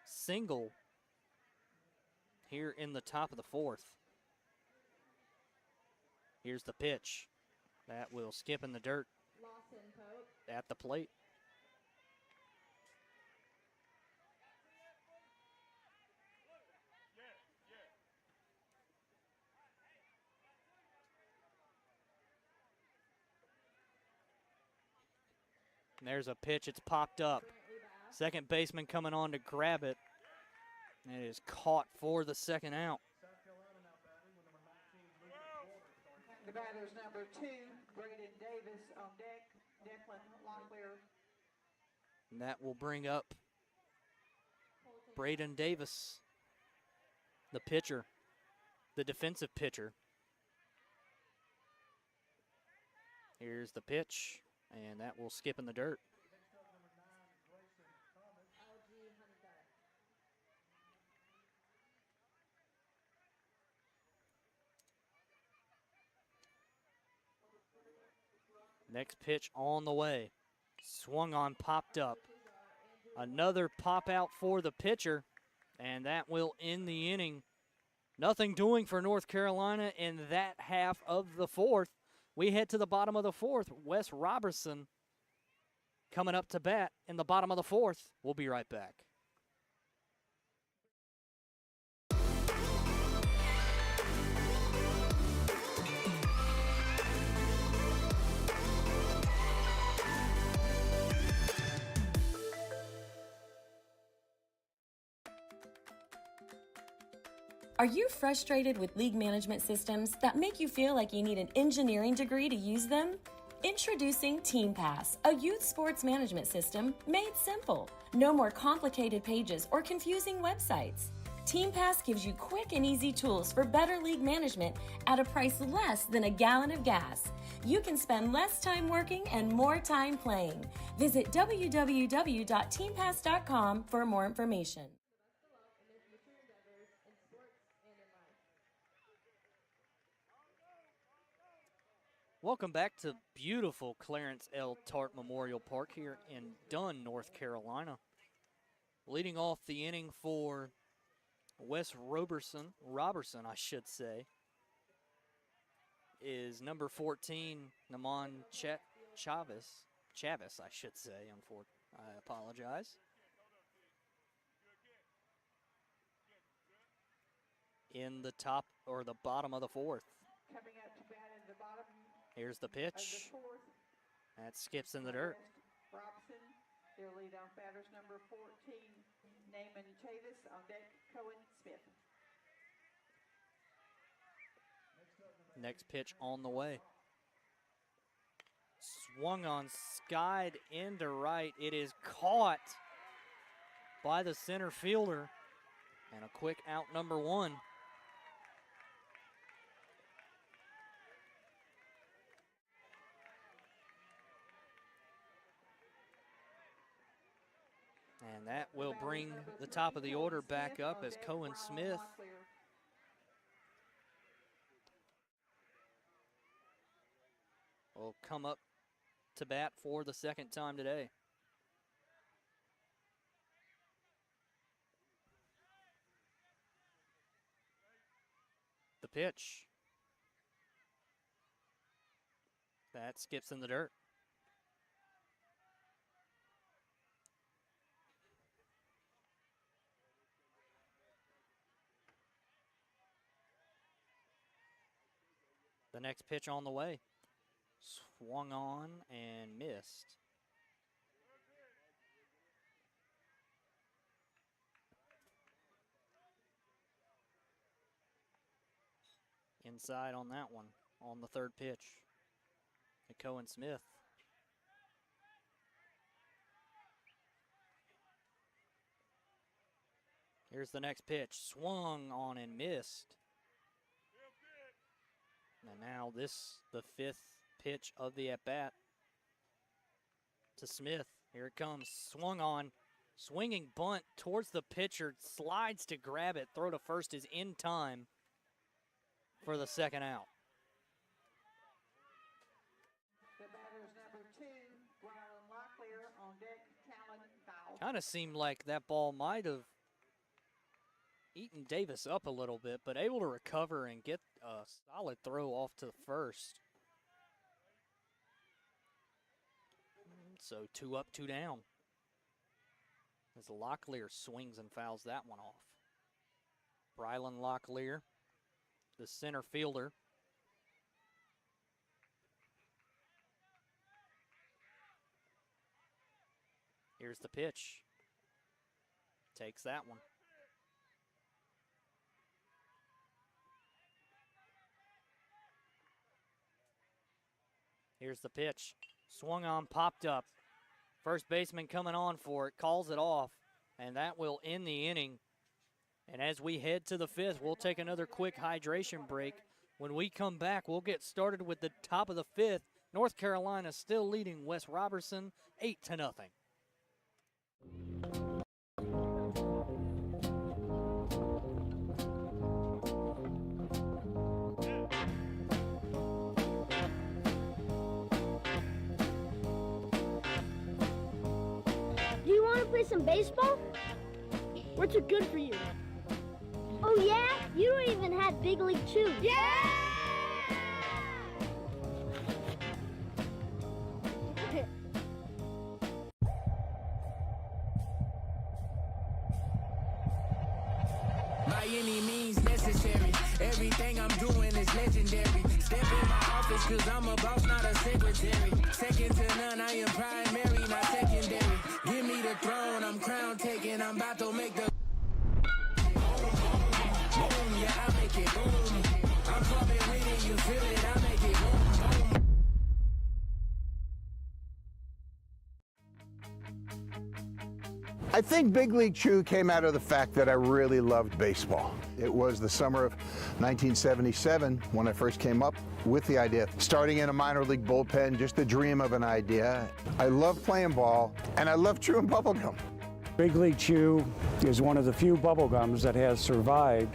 single here in the top of the fourth. Here's the pitch. That will skip in the dirt at the plate. And there's a pitch. It's popped up. Second baseman coming on to grab it. And it is caught for the second out. The batter's number 2, Braden Davis on deck, Declan Locklear. And that will bring up Braden Davis, the pitcher, the defensive pitcher. Here's the pitch, and that will skip in the dirt. Next pitch on the way. Swung on, popped up. Another pop out for the pitcher, and that will end the inning. Nothing doing for North Carolina in that half of the fourth. We head to the bottom of the fourth. Wes Roberson coming up to bat in the bottom of the fourth. We'll be right back. Are you frustrated with league management systems that make you feel like you need an engineering degree to use them? Introducing TeamPass, a youth sports management system made simple. No more complicated pages or confusing websites. TeamPass gives you quick and easy tools for better league management at a price less than a gallon of gas. You can spend less time working and more time playing. Visit www.teampass.com for more information. Welcome back to beautiful Clarence L. Tart Memorial Park here in Dunn, North Carolina. Leading off the inning for Wes Roberson, I should say, is number 14, Naman Chavez, I should say, I apologize. In the top or the bottom of the fourth. Coming up to bat in the bottom. Here's the pitch. That skips in the dirt. Robeson, their leadoff batter's number 14, Naaman Chavis on deck, Cohen Smith. Next pitch on the way. Swung on, skied into right. It is caught by the center fielder. And a quick out, number 1. And that will bring the top of the order back up as Cohen Smith will come up to bat for the second time today. The pitch. That skips in the dirt. The next pitch on the way. Swung on and missed. Inside on that one, on the third pitch. To Cohen Smith. Here's the next pitch. Swung on and missed. And now the fifth pitch of the at-bat to Smith. Here it comes, swung on, swinging bunt towards the pitcher, slides to grab it, throw to first is in time for the second out. The batter's number 2, Rylan Locklear on deck, Talon foul. Kind of seemed like that ball might have eaten Davis up a little bit, but able to recover and get a solid throw off to first. So 2 up, 2 down. As Locklear swings and fouls that one off. Rylan Locklear, the center fielder. Here's the pitch. Takes that one. Here's the pitch. Swung on, popped up. First baseman coming on for it, calls it off, and that will end the inning. And as we head to the fifth, we'll take another quick hydration break. When we come back, we'll get started with the top of the fifth. North Carolina still leading West Robertson 8-0. Do you want to play some baseball? What's it good for you? Oh yeah? You don't even have big league chew. Yeah! By any means necessary, everything I'm doing is legendary. Step in my office cause I'm a boss, not a secretary. Second to none, I am primary, not secondary. Give me the throne, I'm crown taking, I'm about to make the boom, yeah, I make it boom. I'm coming with it, you feel it, I make it boom, boom. I think Big League Chew came out of the fact that I really loved baseball. It was the summer of 1977 when I first came up with the idea. Starting in a minor league bullpen, just a dream of an idea. I love playing ball, and I love chewing bubble gum. Big League Chew is one of the few bubble gums that has survived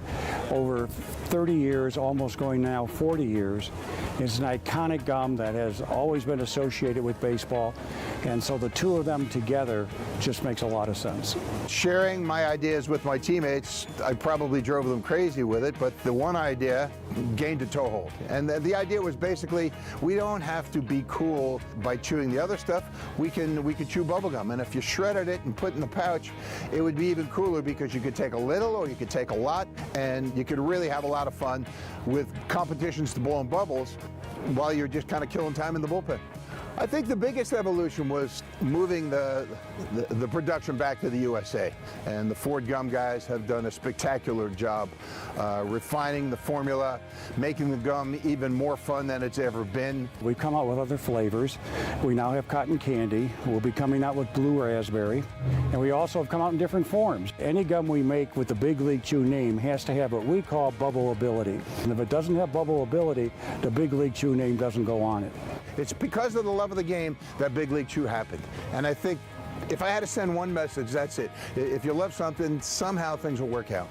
over 30 years, almost going now 40 years. It's an iconic gum that has always been associated with baseball, and so the two of them together just makes a lot of sense. Sharing my ideas with my teammates, I probably drove them crazy with it, but the one idea gained a toehold. And the idea was basically, we don't have to be cool by chewing the other stuff. We could chew bubble gum, and if you shredded it and put it in the pouch, it would be even cooler because you could take a little or you could take a lot, and you could really have a lot of fun with competitions to blowing bubbles while you're just kind of killing time in the bullpen. I think the biggest evolution was moving the production back to the USA, and the Ford Gum guys have done a spectacular job refining the formula, making the gum even more fun than it's ever been. We've come out with other flavors. We now have cotton candy. We'll be coming out with blue raspberry, and we also have come out in different forms. Any gum we make with the Big League Chew name has to have what we call bubble ability, and if it doesn't have bubble ability, the Big League Chew name doesn't go on it. It's because of the love of the game that Big League Chew happened. And I think if I had to send one message, that's it. If you love something, somehow things will work out.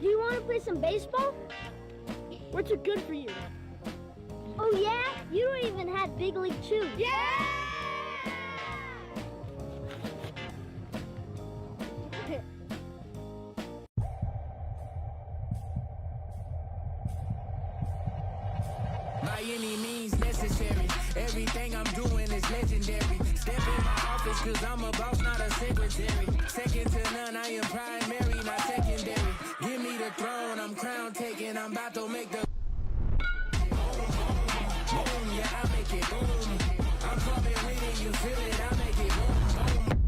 Do you want to play some baseball? What's it good for you? Oh yeah? You don't even have big league chew. Yeah! By any means necessary, everything I'm doing is legendary. Step in my office cause I'm a boss, not a secretary. Second to none, I am primary, not secondary. Give me the throne, I'm crown taking, I'm about to make the boom, yeah, I make it boom. I'm coming with it, you feel it, I make it boom, boom.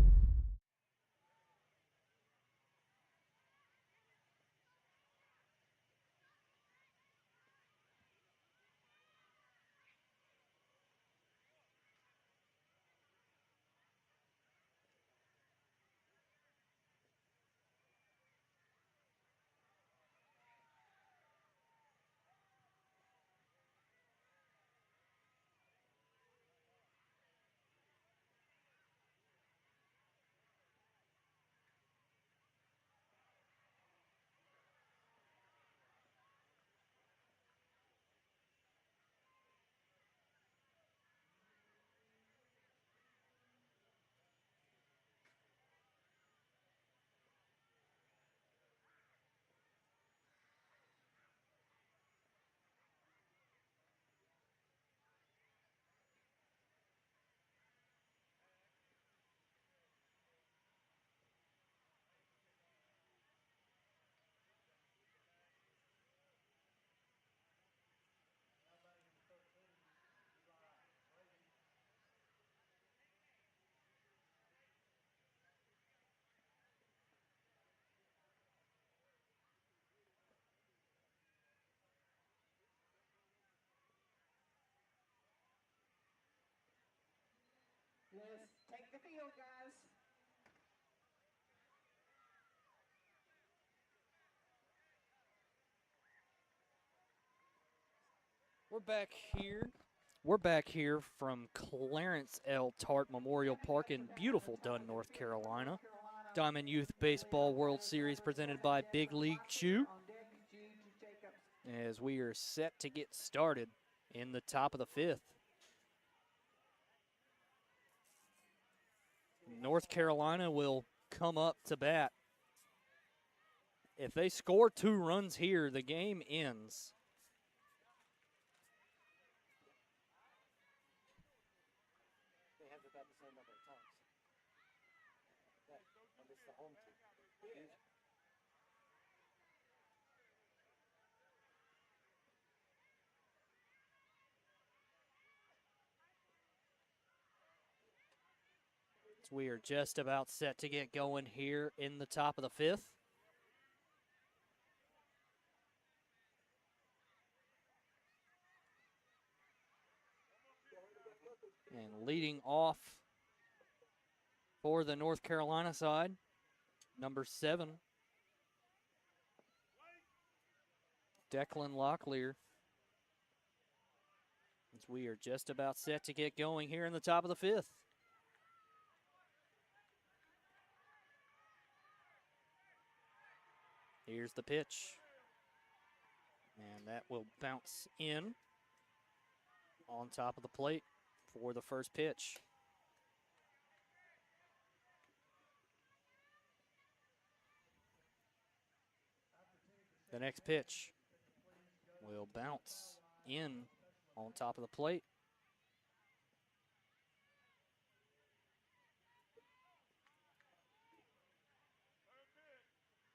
We're back here from Clarence L. Tart Memorial Park in beautiful Dunn, North Carolina. Diamond Youth Baseball World Series presented by Big League Chew. As we are set to get started in the top of the fifth. North Carolina will come up to bat. If they score 2 runs here, the game ends. We are just about set to get going here in the top of the fifth. And leading off for the North Carolina side, number 7, Declan Locklear. As we are just about set to get going here in the top of the fifth. Here's the pitch. And that will bounce in on top of the plate for the first pitch. The next pitch will bounce in on top of the plate.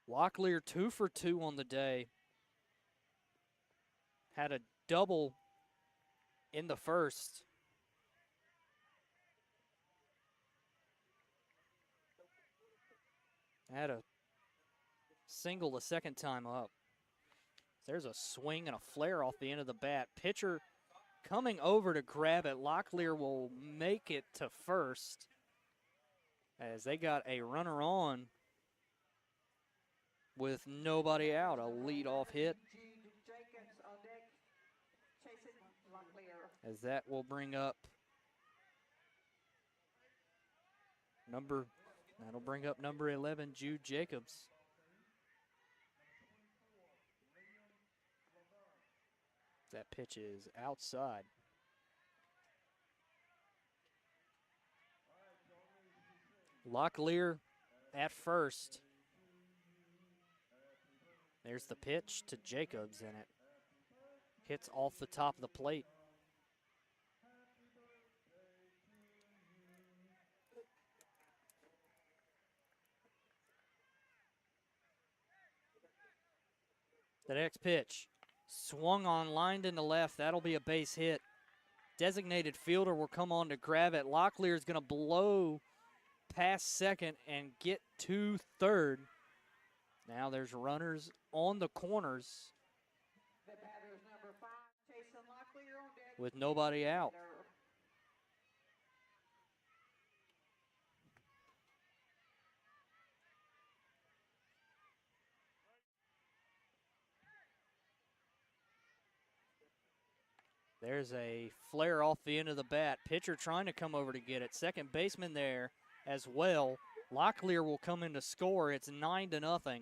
Locklear 2 for 2 on the day. Had a double in the first. Had a single the second time up. There's a swing and a flare off the end of the bat. Pitcher coming over to grab it. Locklear will make it to first as they got a runner on with nobody out. A leadoff hit. As that will bring up number 11, Jude Jacobs. That pitch is outside. Locklear at first. There's the pitch to Jacobs, and it hits off the top of the plate. The next pitch, swung on, lined into left. That'll be a base hit. Designated fielder will come on to grab it. Locklear is going to blow past second and get to third. Now there's runners on the corners with nobody out. There's a flare off the end of the bat. Pitcher trying to come over to get it. Second baseman there as well. Locklear will come in to score. It's 9-0.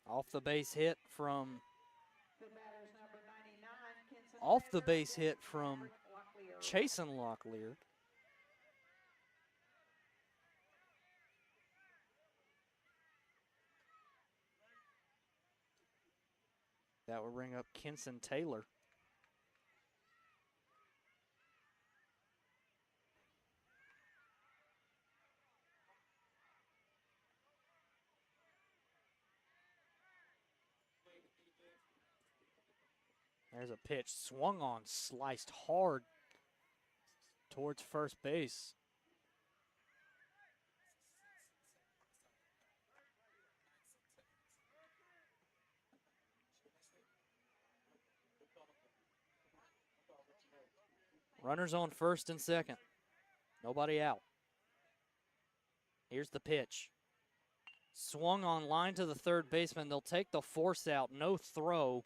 Off the base hit from Chasen Locklear. That will bring up Kenson Taylor. There's a pitch swung on, sliced hard towards first base. Runners on first and second. Nobody out. Here's the pitch. Swung on line to the third baseman. They'll take the force out, no throw.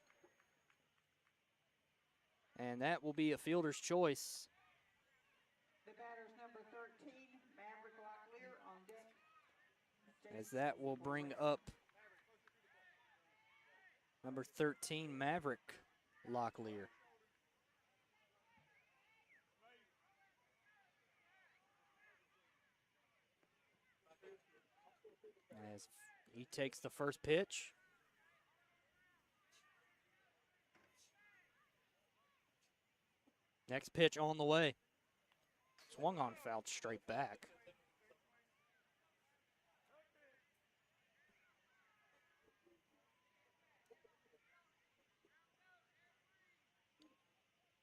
And that will be a fielder's choice. The batter's number 13, Maverick Locklear on deck. As that will bring up number 13, Maverick Locklear. As he takes the first pitch. Next pitch on the way. Swung on, fouled straight back.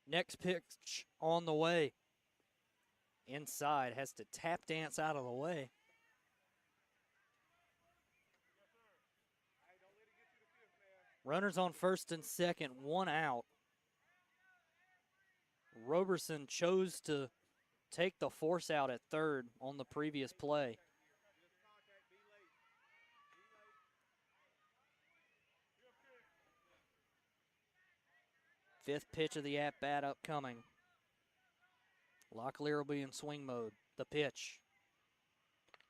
Next pitch on the way. Inside, has to tap dance out of the way. Runners on first and second, one out. Robeson chose to take the force out at third on the previous play. Fifth pitch of the at-bat upcoming. Locklear will be in swing mode. The pitch.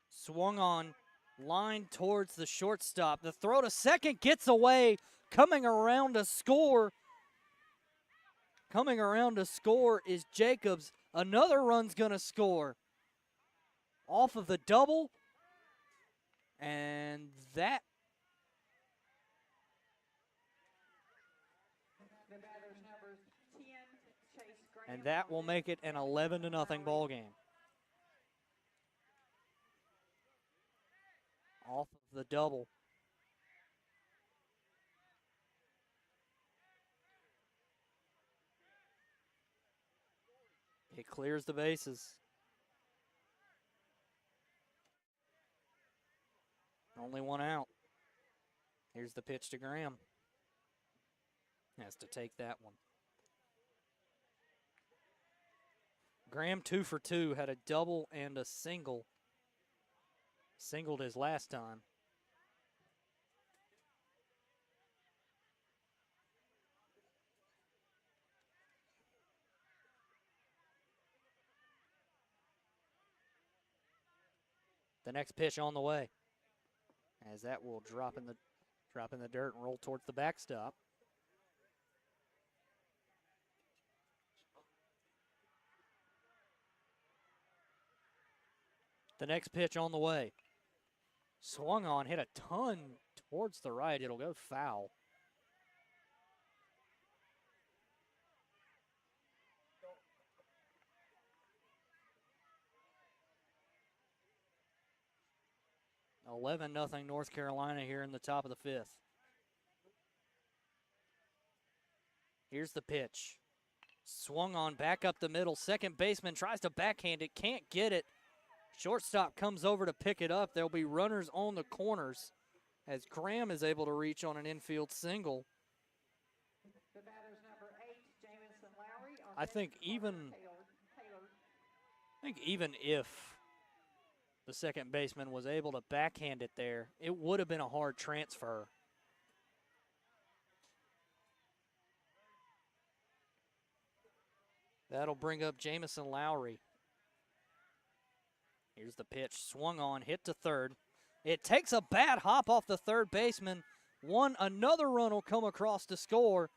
Swung on, line towards the shortstop. The throw to second gets away. Coming around to score. Coming around to score is Jacobs. Another run's going to score. Off of the double. And that. The batter's number 10, Chase Graham. And that will make it an 11-0 ball game. Off of the double. It clears the bases. Only one out. Here's the pitch to Graham. Has to take that one. Graham 2 for 2, had a double and a single. Singled his last time. The next pitch on the way. As that will drop in the dirt and roll towards the backstop. The next pitch on the way. Swung on, hit a ton towards the right. It'll go foul. $11-0 North Carolina here in the top of the fifth. Here's the pitch. Swung on, back up the middle. Second baseman tries to backhand it, can't get it. Shortstop comes over to pick it up. There'll be runners on the corners as Graham is able to reach on an infield single. The batter's number 8, Jamison Lowry on I deck. think even if the second baseman was able to backhand it there, it would have been a hard transfer. That'll bring up Jamison Lowry. Here's the pitch, swung on, hit to third. It takes a bad hop off the third baseman. Another run will come across to score.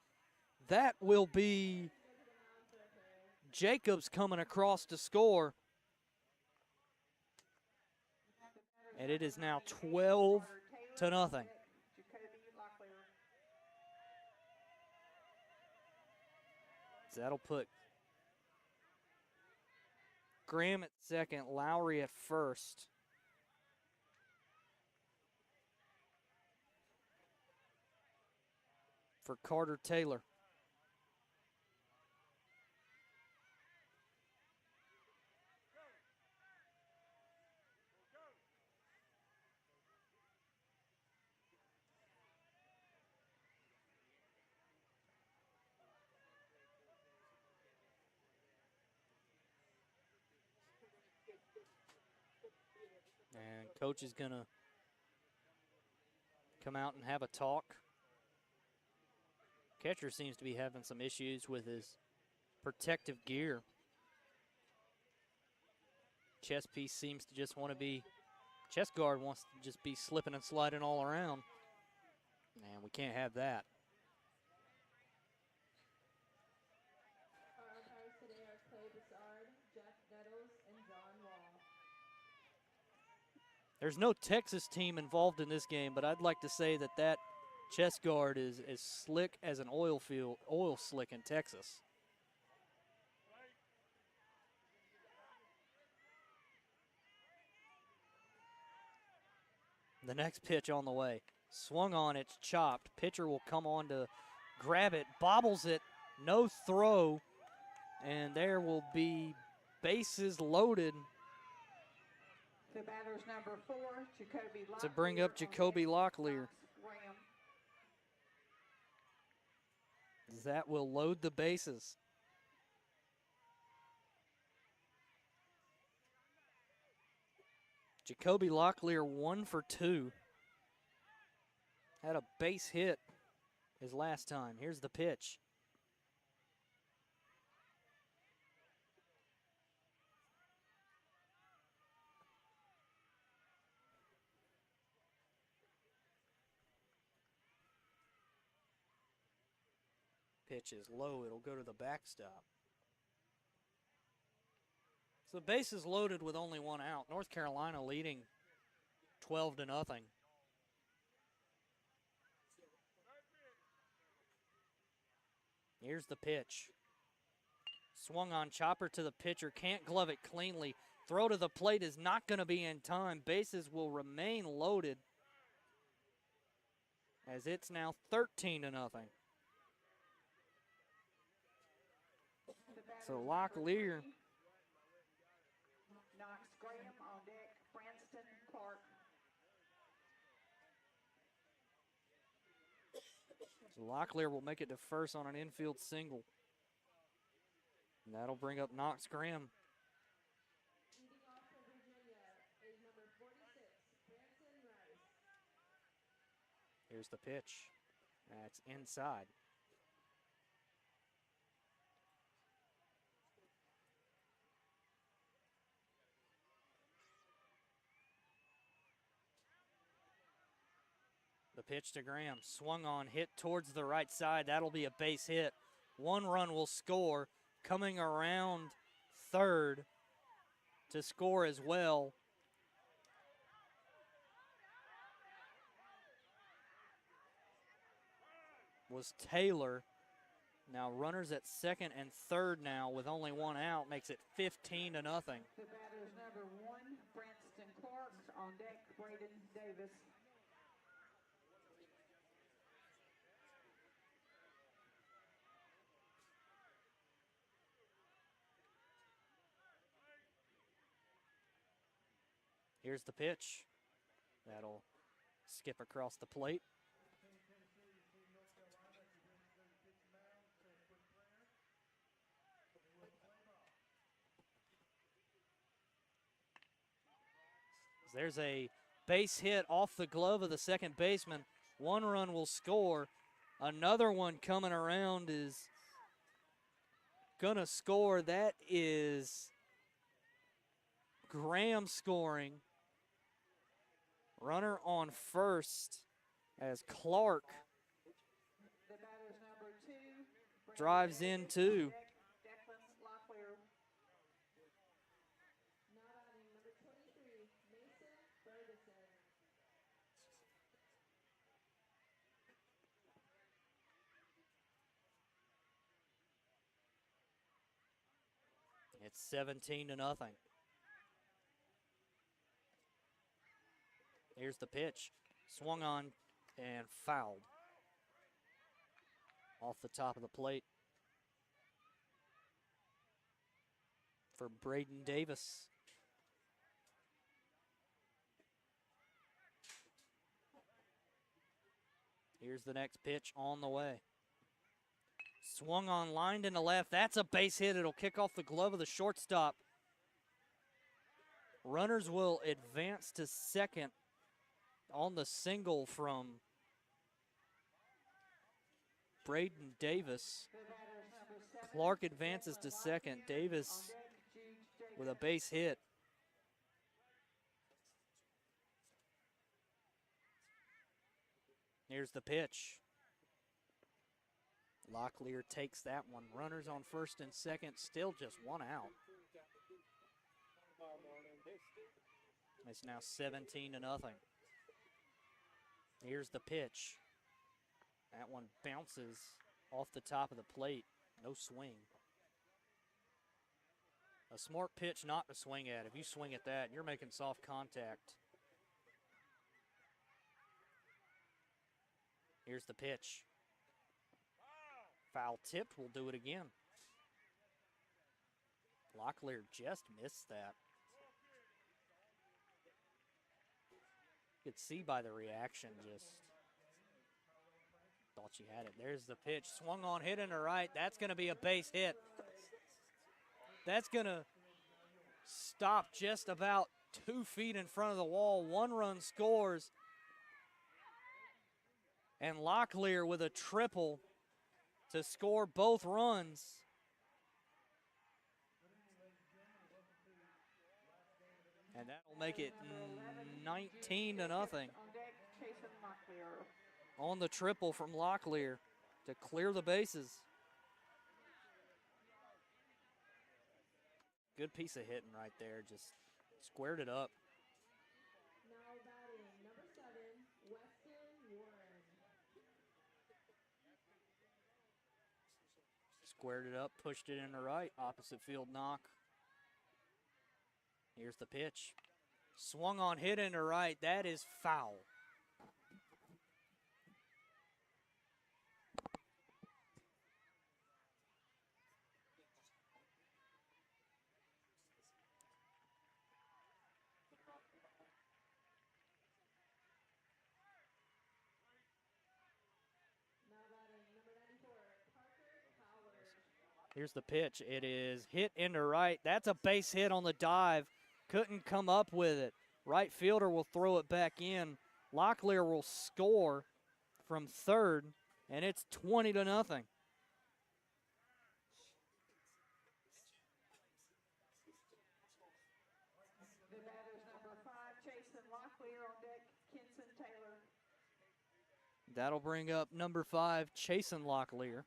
That will be Jacobs coming across to score. And it is now 12-0. So that'll put Graham at second, Lowry at first. For Carter Taylor. And coach is going to come out and have a talk. Catcher seems to be having some issues with his protective gear. Chest piece seems to just want to be, chest guard wants to just be slipping and sliding all around. And we can't have that. Our umpires today are Clay Bessard, Jeff Nettles, and John Wall. There's no Texas team involved in this game, but I'd like to say that that chest guard is as slick as an oil slick in Texas. The next pitch on the way. Swung on, it's chopped. Pitcher will come on to grab it, bobbles it, no throw, and there will be bases loaded The batter's number 4, Jacoby Locklear. to bring up Jacoby Locklear. That will load the bases. Jacoby Locklear 1 for 2. Had a base hit his last time. Here's the pitch. Pitch is low. It'll go to the backstop. So the base is loaded with only one out. North Carolina leading 12-0. Here's the pitch. Swung on, chopper to the pitcher. Can't glove it cleanly. Throw to the plate is not going to be in time. Bases will remain loaded as it's now 13-0. So Locklear. Knox Graham on deck, Branston Clark. So Locklear will make it to first on an infield single. And that'll bring up Knox Graham. Leading off for Virginia is number 46, Branson Rice. Here's the pitch. That's inside. The pitch to Graham, swung on, hit towards the right side. That'll be a base hit. One run will score. Coming around third to score as well was Taylor. Now runners at second and third now with only one out makes it 15-0. The batter's number 1, Branston Clark on deck, Braden Davis. Here's the pitch. That'll skip across the plate. There's a base hit off the glove of the second baseman. One run will score. Another one coming around is gonna score. That is Graham scoring. Runner on first as Clark The batter's number 2, drives in two. Declan Locklear. Now batting number 23, Mason Ferguson. It's 17-0. Here's the pitch. Swung on and fouled. Off the top of the plate for Braden Davis. Here's the next pitch on the way. Swung on, lined into left. That's a base hit. It'll kick off the glove of the shortstop. Runners will advance to second on the single from Braden Davis. Clark advances to second. Davis with a base hit. Here's the pitch. Locklear takes that one. Runners on first and second, still just one out. It's now 17-0. Here's the pitch. That one bounces off the top of the plate. No swing. A smart pitch not to swing at. If you swing at that, you're making soft contact. Here's the pitch. Foul tipped, will do it again. Locklear just missed that. You could see by the reaction, just thought she had it. There's the pitch. Swung on, hit in the right. That's going to be a base hit. That's going to stop just about 2 feet in front of the wall. 1 run scores. And Locklear with a triple to score both runs. And that'll make it 19-0 on the triple from Locklear to clear the bases. Good piece of hitting right there, just squared it up. Now batting number 7, Weston Warren. Squared it up, pushed it in the right, opposite field knock. Here's the pitch. Swung on, hit in the right. That is foul. Now batting number 94, Parker Powers. Here's the pitch. It is hit into right. That's a base hit on the dive. Couldn't come up with it. Right fielder will throw it back in. Locklear will score from third, and it's 20-0. The batters number 5, Jason Locklear on deck, Kenson Taylor. That'll bring up number 5, Chasen Locklear.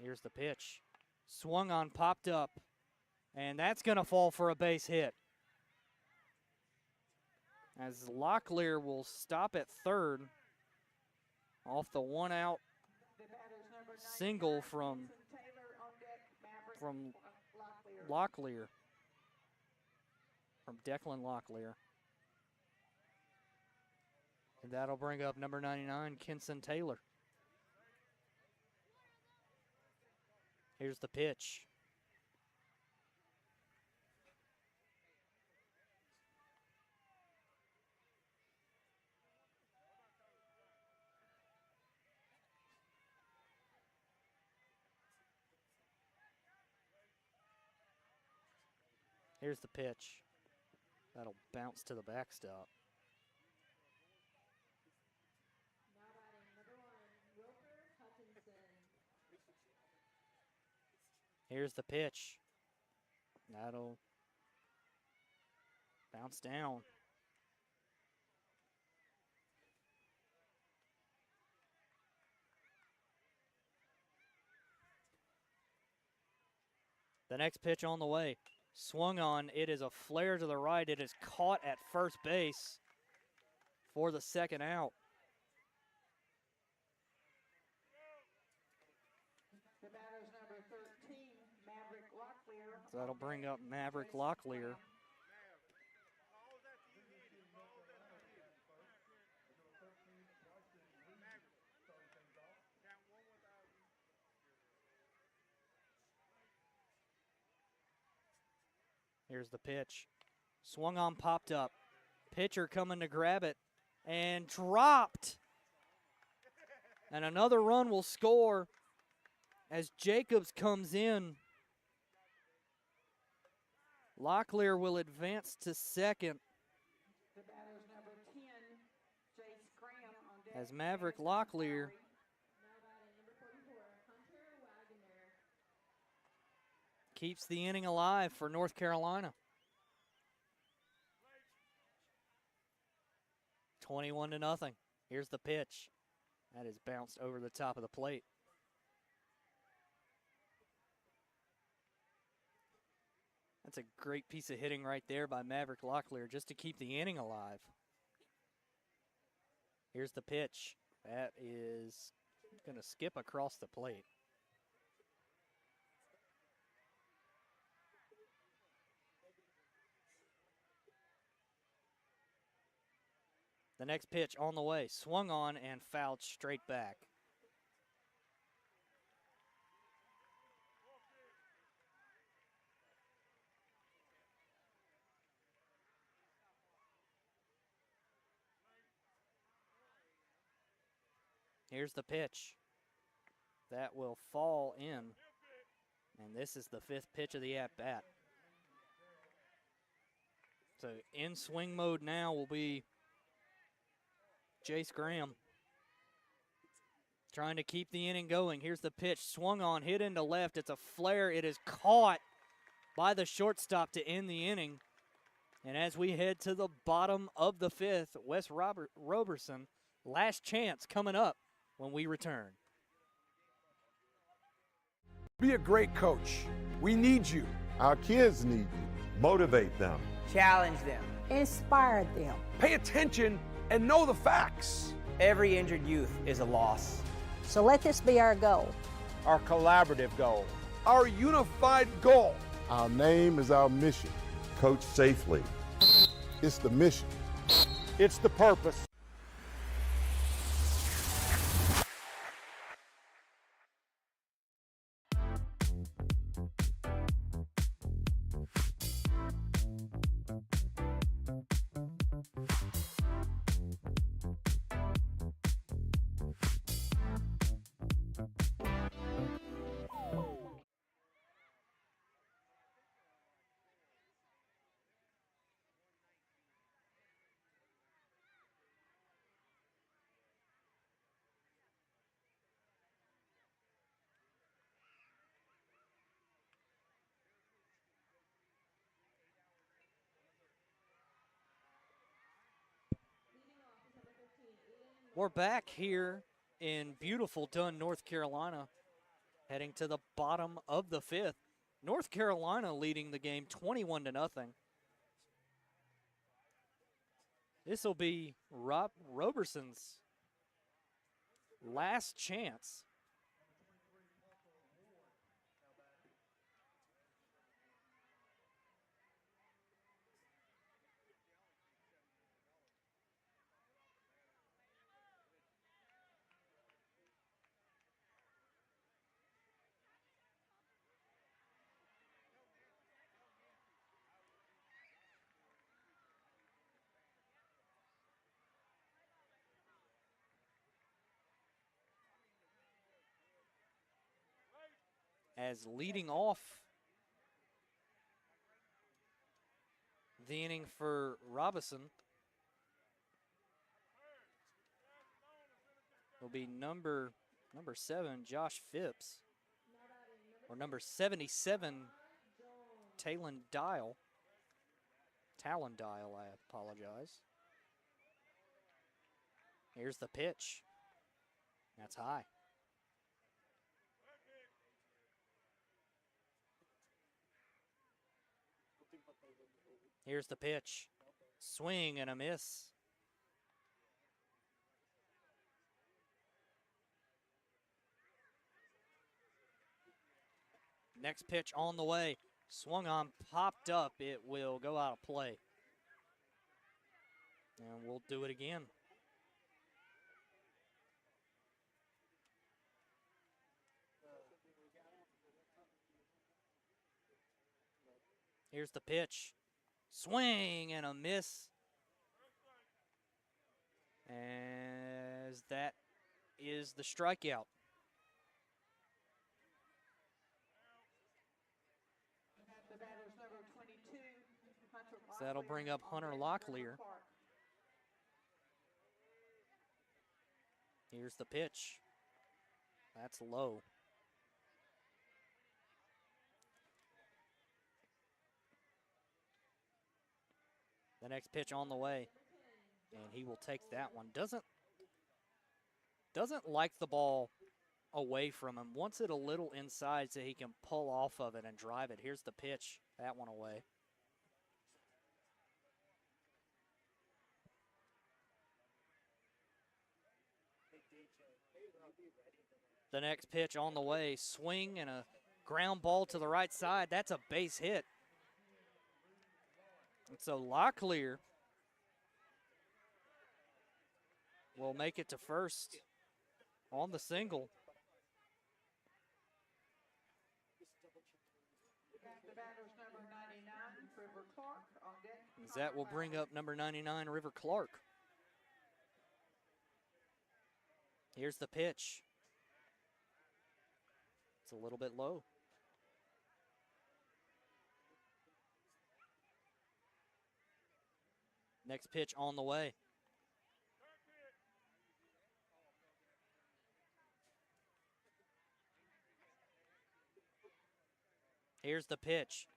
Here's the pitch. Swung on, popped up, and that's going to fall for a base hit. As Locklear will stop at third off the 1-out single from Locklear, from Declan Locklear. And that'll bring up number 99, Kenson Taylor. Here's the pitch. Here's the pitch. That'll bounce to the backstop. Now batting number 1, Roper Hutchinson. Here's the pitch. That'll bounce down. The next pitch on the way. Swung on. It is a flare to the right. It is caught at first base for the second out. The batters number 13, Maverick Locklear. So that'll bring up Maverick Locklear. Here's the pitch. Swung on, popped up. Pitcher coming to grab it and dropped. And another run will score as Jacobs comes in. Locklear will advance to second. The batters number 10, as Maverick Locklear keeps the inning alive for North Carolina. 21-0. Here's the pitch. That is bounced over the top of the plate. That's a great piece of hitting right there by Maverick Locklear just to keep the inning alive. Here's the pitch. That is going to skip across the plate. The next pitch on the way, swung on and fouled straight back. Here's the pitch. That will fall in, and this is the 5th pitch of the at-bat. So in swing mode now will be Jace Graham, trying to keep the inning going. Here's the pitch, swung on, hit into left. It's a flare. It is caught by the shortstop to end the inning. And as we head to the bottom of the 5th, Wes Roberson, last chance coming up when we return. Be a great coach. We need you. Our kids need you. Motivate them. Challenge them. Inspire them. Pay attention and know the facts. Every injured youth is a loss. So let this be our goal. Our collaborative goal. Our unified goal. Our name is our mission. Coach safely. It's the mission. It's the purpose. We're back here in beautiful Dunn, North Carolina, heading to the bottom of the 5th. North Carolina leading the game 21-0. This will be Roberson's last chance. As leading off the inning for Robeson will be number 7, Josh Phipps, or number 77, Talon Dial, I apologize. Here's the pitch. That's high. Here's the pitch. Swing and a miss. Next pitch on the way. Swung on, popped up. It will go out of play. And we'll do it again. Here's the pitch. Swing and a miss. As that is the strikeout. So that'll bring up Hunter Locklear. Here's the pitch. That's low. The next pitch on the way, and he will take that one. Doesn't like the ball away from him. Wants it a little inside so he can pull off of it and drive it. Here's the pitch. That one away. The next pitch on the way. Swing and a ground ball to the right side. That's a base hit. And so Locklear will make it to first on the single. The batter's number 99, River Clark, on deck. That will bring up number 99, River Clark. Here's the pitch. It's a little bit low. Next pitch on the way. Here's the pitch.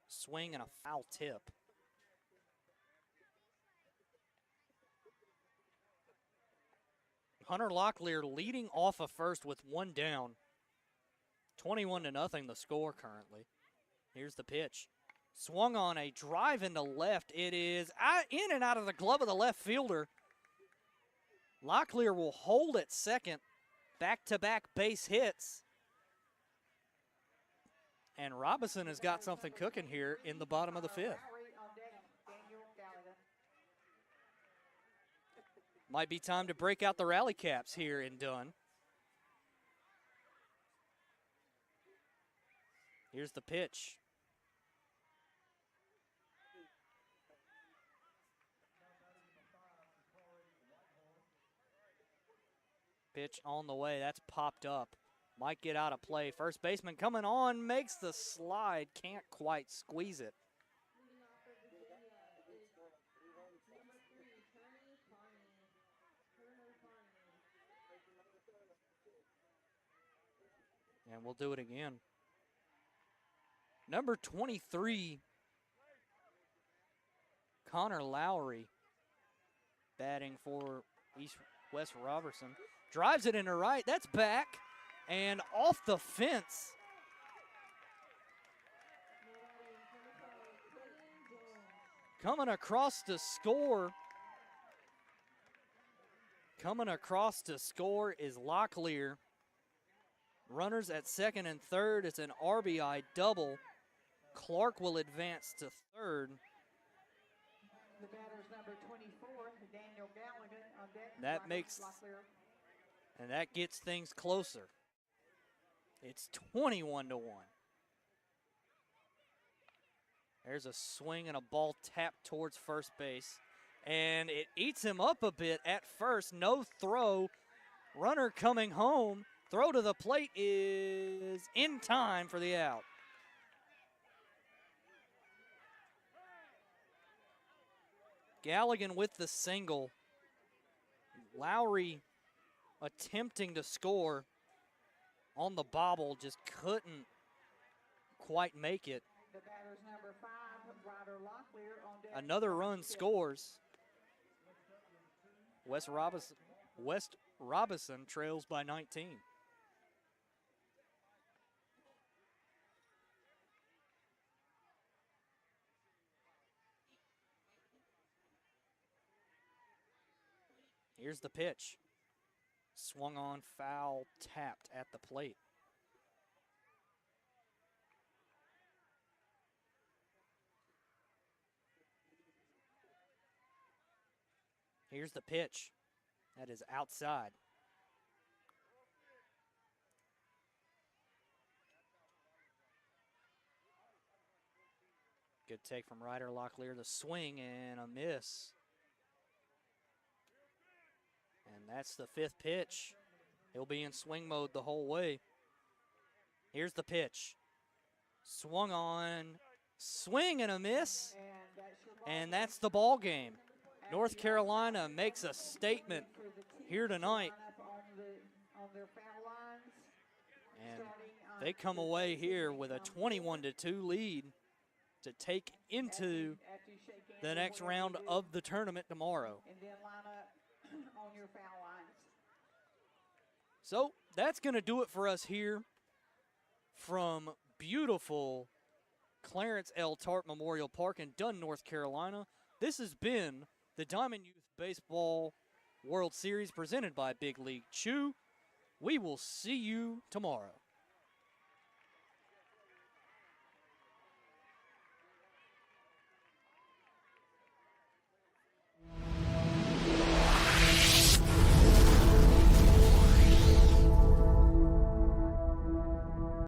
Swing and a foul tip. Hunter Locklear leading off of first with one down. 21-0 the score currently. Here's the pitch. Swung on a drive into left. It is in and out of the glove of the left fielder. Locklear will hold at second. Back-to-back base hits. And Robeson has got something cooking here in the bottom of the fifth. Might be time to break out the rally caps here in Dunn. Here's the pitch. Pitch on the way. That's popped up. Might get out of play. First baseman coming on, makes the slide. Can't quite squeeze it. And we'll do it again. Number 23, Connor Lowry, batting for West Robertson. Drives it into right. That's back and off the fence. Coming across to score. Coming across to score is Locklear. Runners at second and third. It's an RBI double. Clark will advance to third. The batter's number 24, Daniel Galligan, on deck. That makes, and that gets things closer. It's 21-1. There's a swing and a ball tapped towards first base. And it eats him up a bit at first. No throw. Runner coming home. Throw to the plate is in time for the out. Galligan with the single. Lowry attempting to score on the bobble, just couldn't quite make it. The batter's number 5, Ryder Locklear, on deck. Another run scores. West Robeson trails by 19. Here's the pitch. Swung on, foul, tapped at the plate. Here's the pitch. That is outside. Good take from Ryder Locklear. The swing and a miss. And that's the fifth pitch. He'll be in swing mode the whole way. Here's the pitch. Swung on, swing and a miss. And that's the ball game. North Carolina makes a statement here tonight on their foul lines. And Starting on they come away here with a 21-2 lead to take into after you shake hands the or next whatever round you do, of the tournament tomorrow. and then line up on your foul lines. So that's going to do it for us here from beautiful Clarence L. Tart Memorial Park in Dunn, North Carolina. This has been the Diamond Youth Baseball World Series presented by Big League Chew. We will see you tomorrow.